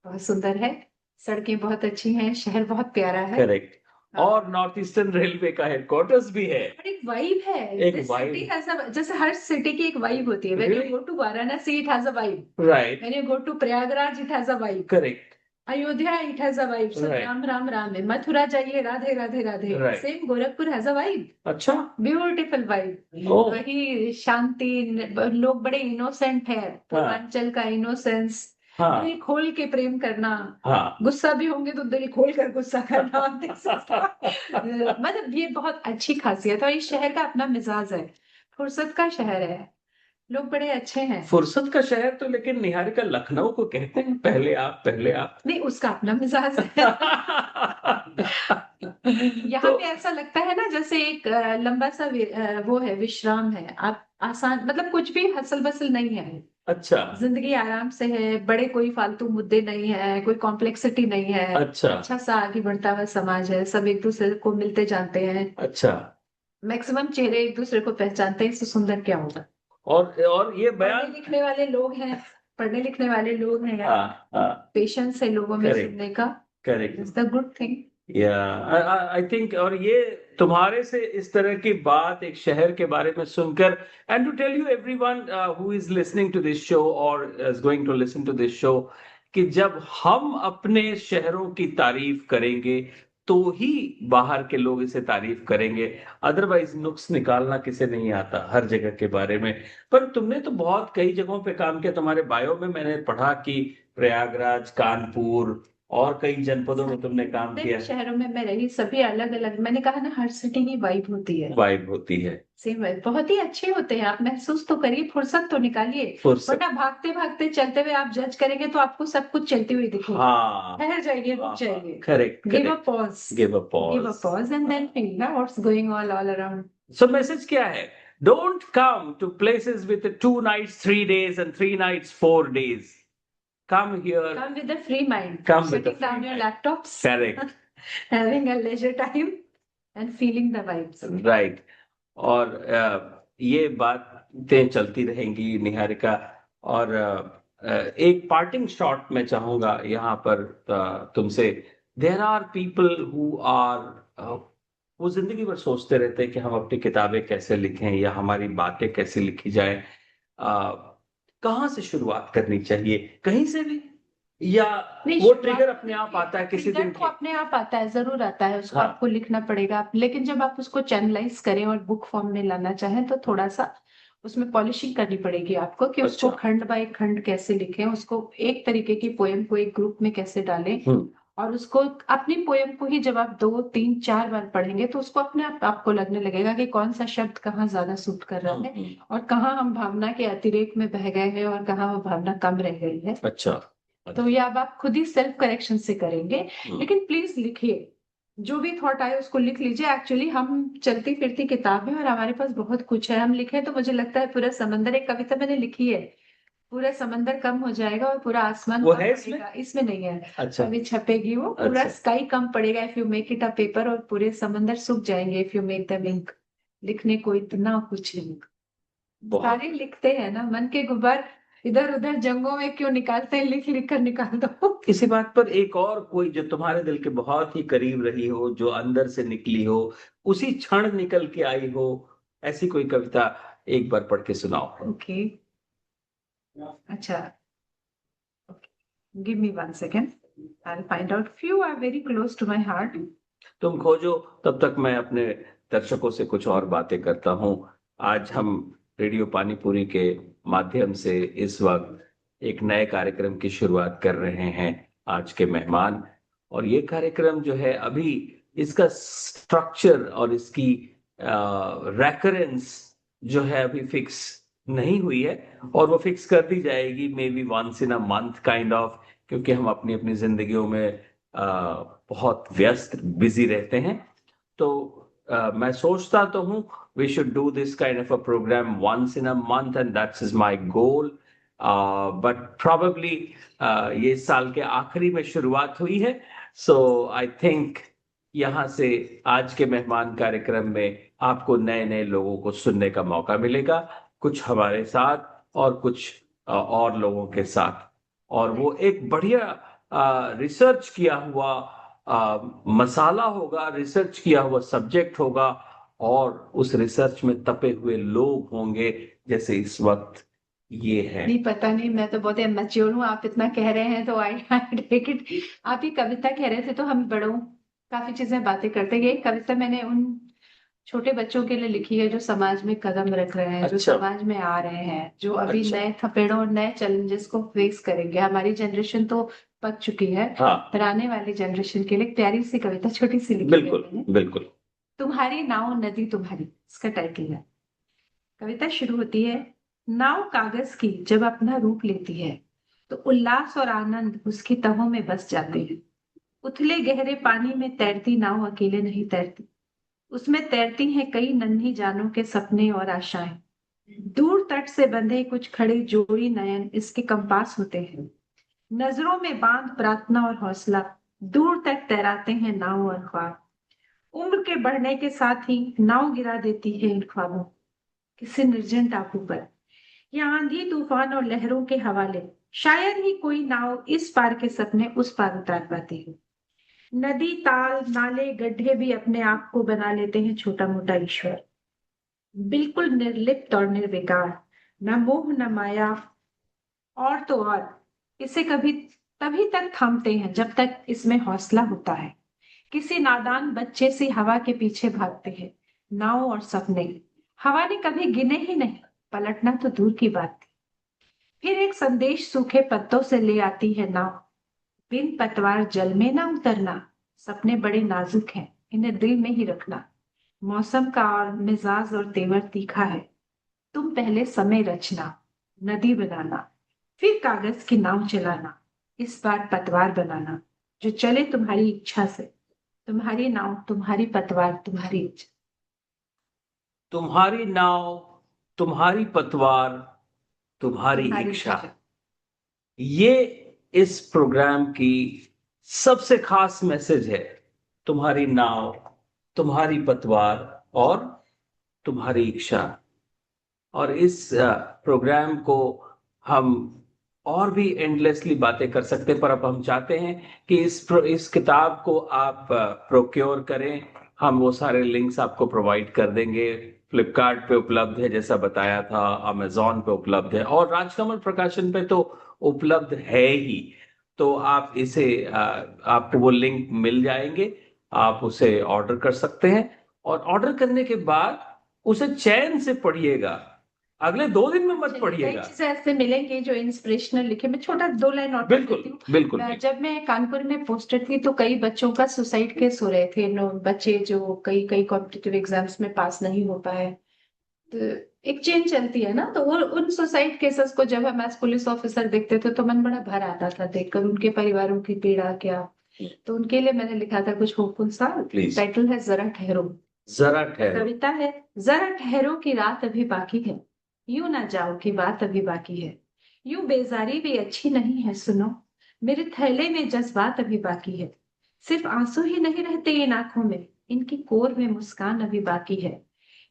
बहुत सुंदर है। सड़कें बहुत अच्छी हैं, शहर बहुत प्यारा है। करेक्ट। और नॉर्थ ईस्टर्न रेलवे का हेडक्वार्टर्स भी है। और एक वाइब है। एक This vibe। city has a, जैसे हर सिटी की एक वाइब होती है। When you Really? go to Varanasi, it has a vibe. Right. When you go to Prayagraj, it has a vibe. Correct. Ayodhya, it has a vibe. So Right। Ram Ram Ram है। मथुरा जाइए, Radhe Radhe Radhe. Right। Same Gorakhpur has a vibe. अच्छा। Beautiful vibe. Oh. वही शांति, लोग बड़े innocent है। पूर्वांचल का innocence, हाँ दिल खोल के प्रेम करना। हाँ। गुस्सा भी होंगे तो दिल खोल कर गुस्सा करना। मतलब ये बहुत अच्छी खासियत है। और इस शहर का अपना मिजाज है, फुर्सत का शहर है, लोग बड़े अच्छे हैं। फुर्सत का शहर तो लेकिन निहारिका लखनऊ को कहते हैं, पहले आप पहले आप। नहीं, उसका अपना मिजाज है। यहाँ तो पे ऐसा लगता है ना जैसे एक लंबा सा वो है, विश्राम है। आप आसान, मतलब कुछ भी हसल बसल नहीं है। अच्छा जिंदगी आराम से है, बड़े कोई फालतू मुद्दे नहीं है, कोई कॉम्प्लेक्सिटी नहीं है। अच्छा अच्छा सा आगे बढ़ता हुआ समाज है, सब एक दूसरे को मिलते जानते हैं। अच्छा। मैक्सिमम चेहरे एक दूसरे को पहचानते हैं, इससे सुंदर क्या होगा। और ये पढ़ने बयान। लिखने वाले लोग हैं, पढ़ने लिखने वाले लोग हैं यार। हाँ हाँ। पेशेंस है लोगों में करेक्ट सुनने का। Correct. Is the good thing. या आई थिंक, और ये तुम्हारे से इस तरह की बात एक शहर के बारे में सुनकर, and to tell you everyone who is listening to this show और is going to listen to this show, कि जब हम अपने शहरों की तारीफ करेंगे तो ही बाहर के लोग इसे तारीफ करेंगे। अदरवाइज नुक्स निकालना किसे नहीं आता हर जगह के बारे में। पर तुमने तो बहुत कई जगहों पे काम किया, तुम्हारे बायो में मैंने पढ़ा कि प्रयागराज, कानपुर और कई जनपदों में तुमने काम जितने किया। भी शहरों में मैं रही, सभी अलग अलग, मैंने कहा ना, हर सिटी की वाइब होती है। वाइब होती है। सेम वाइब, बहुत ही अच्छे होते हैं। आप महसूस तो करिए, फुर्सत तो निकालिए। फुर्सत। वरना भागते भागते चलते हुए आप जज करेंगे तो आपको सब कुछ चलती हुई दिखेगी। हाँ ठहर जाइए, रुक जाइए। Correct give a correct. Pause. Give a give a pause. Pause and then feel ना what's going all around. So message क्या है? Don't come to places with 2 nights 3 days and 3 nights 4 days. Come here. Come with a free mind. Come with a Shutting down free your mind. laptops. Correct. Having a leisure time and feeling the vibes. Right. और ये बातें चलती रहेंगी निहारिका। और एक parting shot मैं चाहूंगा यहाँ पर तुमसे। There are people who are, वो जिंदगी भर सोचते रहते हैं कि हम अपनी किताबें कैसे लिखें या हमारी बातें कैसे लिखी जाए। कहाँ से शुरुआत करनी चाहिए? कहीं से भी, या नहीं, वो ट्रिगर अपने आप आता है किसी ट्रिगर दिन तो अपने आप आता है, जरूर आता है। उसको हाँ। आपको लिखना पड़ेगा। लेकिन जब आप उसको चैनलाइज करें और बुक फॉर्म में लाना चाहें तो थोड़ा सा उसमें पॉलिशिंग करनी पड़ेगी आपको, कि उसको अच्छा। खंड बाय खंड कैसे लिखें, उसको एक तरीके की पोएम को एक ग्रुप में कैसे डालें। और उसको, अपनी पोएम को ही जब आप 2 3 4 बार पढ़ेंगे तो उसको अपने आप आपको लगने लगेगा कि कौन सा शब्द कहाँ ज्यादा सूट कर रहा है और कहाँ हम भावना के अतिरेक में बह गए हैं और कहाँ वो भावना कम रह गई है। अच्छा। तो ये अब आप खुद ही सेल्फ करेक्शन से करेंगे। लेकिन प्लीज लिखिए, जो भी थॉट आए उसको लिख लीजिए। एक्चुअली हम चलती फिरती किताब है और हमारे पास बहुत कुछ है। हम लिखें तो मुझे लगता है पूरा समंदर, एक कविता मैंने लिखी है, पूरा समंदर कम हो जाएगा और पूरा आसमान वो कम है इसमें? पड़ेगा। इसमें नहीं है। अच्छा। अभी छपेगी वो। पूरा अच्छा। स्काई कम पड़ेगा if you make it a paper, और पूरे समंदर सूख जाएंगे if you make them ink. लिखने को इतना कुछ है। बहुत। सारे लिखते हैं ना, मन के गुब्बार इधर उधर जंगों में क्यों निकालते हैं, लिख लिख कर निकाल दो। इसी बात पर एक और कोई जो तुम्हारे दिल के बहुत ही करीब रही हो, जो अंदर से निकली हो, उसी क्षण निकल के आई हो, ऐसी कोई कविता एक बार पढ़ के सुनाओ। ओके, अच्छा, give me 1 second, I'll find out. Few are very close to my heart. तुम खोजो, तब तक मैं अपने दर्शकों से कुछ और बातें करता हूं। आज हम रेडियो पानीपुरी के माध्यम से इस वक्त एक नए कार्यक्रम की शुरुआत कर रहे हैं। आज के मेहमान, और ये कार्यक्रम जो है अभी इसका स्ट्रक्चर और इसकी रेकरेंस जो है अभी फिक्स नहीं हुई है, और वो फिक्स कर दी जाएगी maybe once in a month kind of, क्योंकि हम अपनी अपनी जिंदगियों में बहुत व्यस्त बिजी रहते हैं। तो मैं सोचता तो हूँ we should do this kind of a program once in a month and that is my goal. But probably ये साल के आखिरी में शुरुआत हुई है, so I think यहाँ से आज के मेहमान कार्यक्रम में आपको नए नए लोगों को सुनने का मौका मिलेगा, कुछ हमारे साथ और कुछ और लोगों के साथ, और वो एक बढ़िया रिसर्च किया हुआ मसाला होगा, रिसर्च किया हुआ सब्जेक्ट होगा, और उस रिसर्च में तपे हुए लोग होंगे जैसे इस वक्त ये है। नहीं, पता नहीं, मैं तो बहुत मैच्योर हूँ, आप इतना कह रहे हैं तो आई टेक इट। आप ही कविता कह रहे थे तो हम बड़ों काफी चीजें बातें करते गए। कविता मैंने उन छोटे बच्चों के लिए लिखी है जो समाज में कदम रख रहे हैं, जो अच्छा। समाज में आ रहे हैं, जो अभी अच्छा। नए थपेड़ों और नए चैलेंजेस को फेस करेंगे। हमारी जनरेशन तो पक चुकी है, हाँ, पर आने वाली जनरेशन के लिए एक प्यारी सी कविता छोटी सी लिखी है बिल्कुल मैंने। बिल्कुल। तुम्हारी नाव नदी तुम्हारी, इसका टाइटल है। कविता शुरू होती है, नाव कागज की जब अपना रूप लेती है तो उल्लास और आनंद उसकी तहों में बस जाते हैं। उथले गहरे पानी में तैरती नाव अकेले नहीं तैरती, उसमें तैरती हैं कई नन्ही जानों के सपने और आशाएं। दूर तट से बंधे कुछ खड़े जोड़ी नयन इसके कंपास होते हैं। नजरों में बांध प्रार्थना और हौसला, दूर तक तैराते हैं नाव और ख्वाब। उम्र के बढ़ने के साथ ही नाव गिरा देती है इन ख्वाबों किसी निर्जन टापू पर, या आंधी तूफान और लहरों के हवाले। शायद ही कोई नाव इस पार के सपने उस पार उतार पाती है। नदी ताल नाले गड्ढे भी अपने आप को बना लेते हैं छोटा मोटा ईश्वर, बिल्कुल निर्लिप्त और निर्विकार, न मोह न माया। और तो और इसे कभी तभी तक थामते हैं जब तक इसमें हौसला होता है। किसी नादान बच्चे से हवा के पीछे भागते हैं नाव और सपने। हवा ने कभी गिने ही नहीं, पलटना तो दूर की बात थी। फिर एक संदेश सूखे पत्तों से ले आती है नाव, बिन पतवार जल में ना उतरना। सपने बड़े नाजुक हैं, इन्हें दिल में ही रखना। मौसम का और मिजाज और तेवर तीखा है, तुम पहले समय रचना। नदी बनाना, फिर कागज की नाव चलाना, इस बार पतवार बनाना जो चले तुम्हारी इच्छा से। तुम्हारी नाव तुम्हारी पतवार तुम्हारी इच्छा। तुम्हारी नाव तुम्हारी पतवार तुम्हारी तुम्हारी इच्छा, इच्छा। ये इस प्रोग्राम की सबसे खास मैसेज है। तुम्हारी नाव तुम्हारी पतवार और तुम्हारी इच्छा। और इस प्रोग्राम को हम और भी एंडलेसली बातें कर सकते हैं, पर अब हम चाहते हैं कि इस किताब को आप प्रोक्योर करें। हम वो सारे लिंक्स आपको प्रोवाइड कर देंगे। फ्लिपकार्ट पे उपलब्ध है जैसा बताया था, अमेजोन पे उपलब्ध है, और राजकमल प्रकाशन पे तो उपलब्ध है ही। तो आप इसे आपको वो लिंक मिल जाएंगे, आप उसे ऑर्डर कर सकते हैं, और ऑर्डर करने के बाद उसे चैन से पढ़िएगा। अगले 2 दिन में मत कई पढ़िएगा। चीजें ऐसे मिलेंगी जो इंस्पिरेशनल लिखे। मैं छोटा 2 लाइन और पढ़ बिल्कुल देती हूँ। बिल्कुल। जब मैं कानपुर में पोस्टेड थी तो कई बच्चों का सुसाइड केस हो रहे थे। बच्चे जो कई कई कॉम्पिटिटिव एग्जाम्स में पास नहीं हो पाए, तो एक चेन चलती है ना, तो वो उन सुसाइड केसेस को जब हम एज पुलिस ऑफिसर देखते थे तो मन बड़ा भर आता था देखकर उनके परिवारों की पीड़ा क्या। तो उनके लिए मैंने लिखा था कुछ होपफुल सा। प्लीज। टाइटल है जरा ठहरो। जरा ठहरो। कविता है, जरा ठहरो की रात अभी बाकी है, यूं ना जाओ की बात अभी बाकी है। यूं बेजारी भी अच्छी नहीं है, सुनो मेरे थैले में जज्बात अभी बाकी है। सिर्फ आंसू ही नहीं रहते इन आंखों में, इनकी कोर में मुस्कान अभी बाकी है।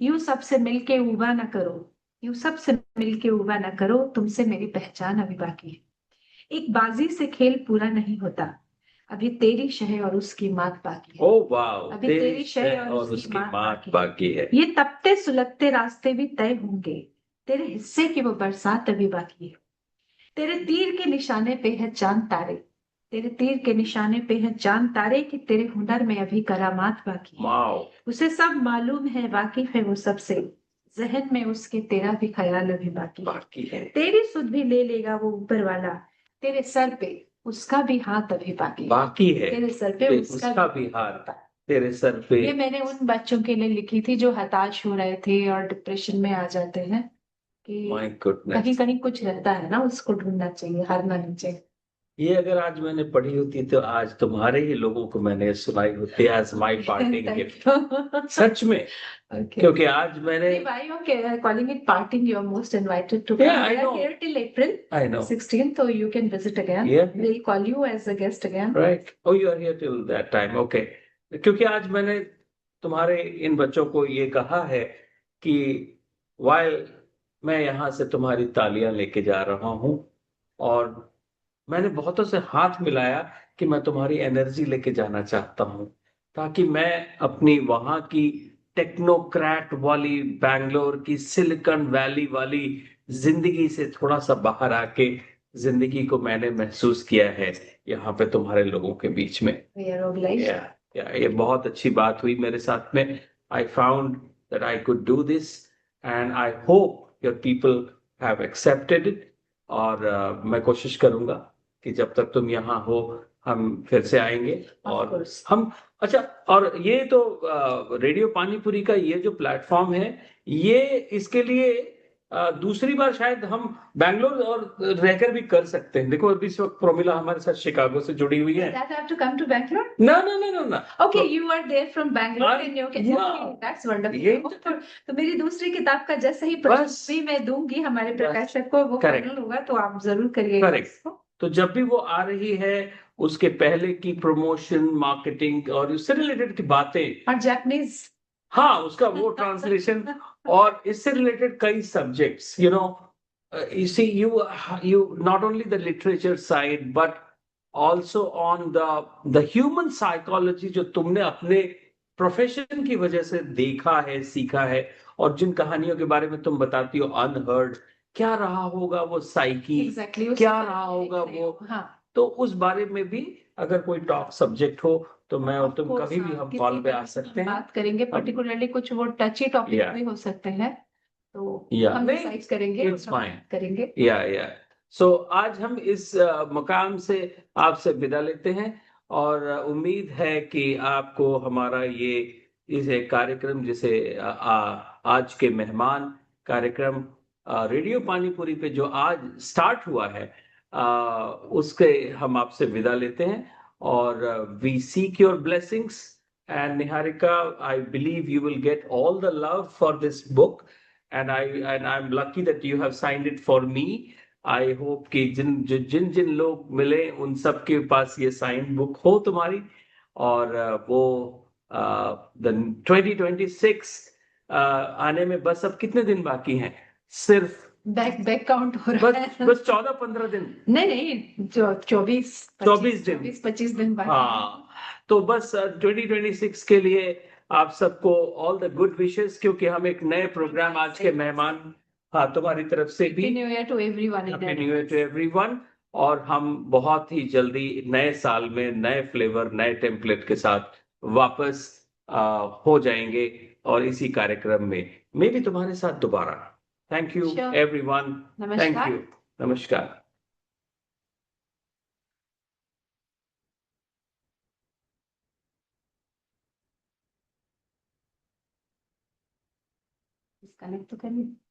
यूं सबसे मिलके उबा ना करो, यूं सबसे मिलके उबा ना करो, तुमसे मेरी पहचान अभी बाकी है। एक बाजी से खेल पूरा नहीं होता, अभी तेरी शह और उसकी मात बाकी है। ओ वाह, अभी तेरी तेरी शह शह और और उसकी उसकी मात मात बाकी है। बाकी है। ये तपते सुलगते रास्ते भी तय होंगे, तेरे हिस्से की वो बरसात अभी बाकी है। तेरे तीर के निशाने पे है चांद तारे, तेरे तीर के निशाने पे है चांद तारे, कि तेरे हुनर में अभी करामात बाकी है। वाओ। उसे सब मालूम है, वाकिफ है वो सबसे, जहन में उसके तेरा भी ख्याल अभी बाकी है। बाकी है। तेरी सुध भी ले लेगा वो ऊपर वाला, तेरे सर पे उसका भी हाथ अभी बाकी है। बाकी है। तेरे सर पे उसका भी हाथ तेरे सर पे। ये मैंने उन बच्चों के लिए लिखी थी जो हताश हो रहे थे और डिप्रेशन में आ जाते हैं, कि माय कहीं गुडनेस। कहीं कुछ रहता है ना, उसको ढूंढना चाहिए, हारना नहीं चाहिए। ये अगर आज मैंने पढ़ी होती तो आज तुम्हारे ही लोगों को मैंने सुनाई होती as my parting Thank gift. you. सच में, Okay. क्योंकि आज मैंने Why you're calling it parting? You're most invited to Yeah, come. I We are know. here till April I know 16th, so you can visit again. Yeah. We'll call you as a guest again. Right. Oh, you are here till that time. Okay. क्योंकि आज मैंने तुम्हारे इन बच्चों को ये कहा है कि while मैं यहाँ से तुम्हारी तालियां लेके जा रहा हूँ, और मैंने बहुतों से हाथ मिलाया कि मैं तुम्हारी एनर्जी लेके जाना चाहता हूँ, ताकि मैं अपनी वहां की टेक्नोक्रेट वाली, बैंगलोर की सिलिकॉन वैली वाली जिंदगी से थोड़ा सा बाहर आके जिंदगी को मैंने महसूस किया है यहाँ पे तुम्हारे लोगों के बीच में। We are obliged. ये बहुत अच्छी बात हुई मेरे साथ में। I found that I could do this and I hope your people have accepted it. और मैं कोशिश करूंगा कि जब तक तुम यहाँ हो हम फिर से आएंगे। Of और course. हम अच्छा, और ये तो रेडियो पानीपुरी का ये जो प्लेटफॉर्म है, ये इसके लिए दूसरी बार शायद हम बैंगलोर और रहकर भी कर सकते हैं। देखो अभी इस वक्त प्रोमिला हमारे साथ शिकागो से जुड़ी हुई है। That have to come to Bangalore? No, no, no, no, no. Okay, you are there from Bangalore I- and you can. yeah. Okay, that's wonderful. यही तो मेरी दूसरी किताब का जैसा ही बस। प्रश्न भी मैं दूंगी हमारे बस। प्रकाशक को, वो Correct. फाइनल होगा तो आप जरूर करिएगा Correct. इसको। तो जब भी वो आ रही है उसके पहले की प्रमोशन, मार्केटिंग और उससे रिलेटेड की बातें, और जापानीज, हाँ उसका वो ट्रांसलेशन और इससे रिलेटेड कई subjects, you know, you see, you not only the literature side but also on the human psychology जो तुमने अपने प्रोफेशन की वजह से देखा है, सीखा है, और जिन कहानियों के बारे में तुम बताती हो, अनहर्ड, क्या रहा होगा वो साइकी, एग्जैक्टली क्या रहा होगा वो, हाँ, तो उस बारे में भी अगर कोई टॉक सब्जेक्ट हो तो मैं और Of तुम course, कभी भी हाँ, हम किसी कॉल पे भी आ सकते हैं। बात करेंगे, पर्टिकुलरली कुछ वो टची टॉपिक Yeah. भी हो सकते हैं, तो Yeah. हम नहीं, डिसाइड करेंगे, it's उस वक्त fine. करेंगे। या सो आज हम इस मकाम से आपसे विदा लेते हैं, और उम्मीद है कि आपको हमारा ये इस एक कार्यक्रम जिसे आज के मेहमान कार्यक्रम रेडियो पानीपुरी पे जो आज स्टार्ट हुआ है, उसके हम आपसे विदा लेते हैं, और we seek your blessings and Niharika, I believe you will get all the love for this book, and I'm lucky that you have signed it for me. I hope कि जिन जिन लोग मिले उन सब के पास ये साइन बुक हो तुम्हारी, और वो द 2026 आने में बस अब कितने दिन बाकी हैं? सिर्फ बैक काउंट हो रहा है। बस 14-15 दिन, नहीं, जो 24 दिन, 25 दिन बाकी हाँ। तो बस 2026 के लिए आप सबको ऑल द गुड विशेस, क्योंकि हम एक नए प्रोग्राम आज के मेहमान, हाँ तुम्हारी तरफ से भी happy new year to everyone. Happy new year to everyone, और हम बहुत ही जल्दी नए साल में नए फ्लेवर, नए टेम्पलेट के साथ वापस हो जाएंगे, और इसी कार्यक्रम में मैं भी तुम्हारे साथ दोबारा। Thank you Sure. Everyone, thank नमस्कार। यू, नमस्कार। डिस्कनेक्ट तो करिए।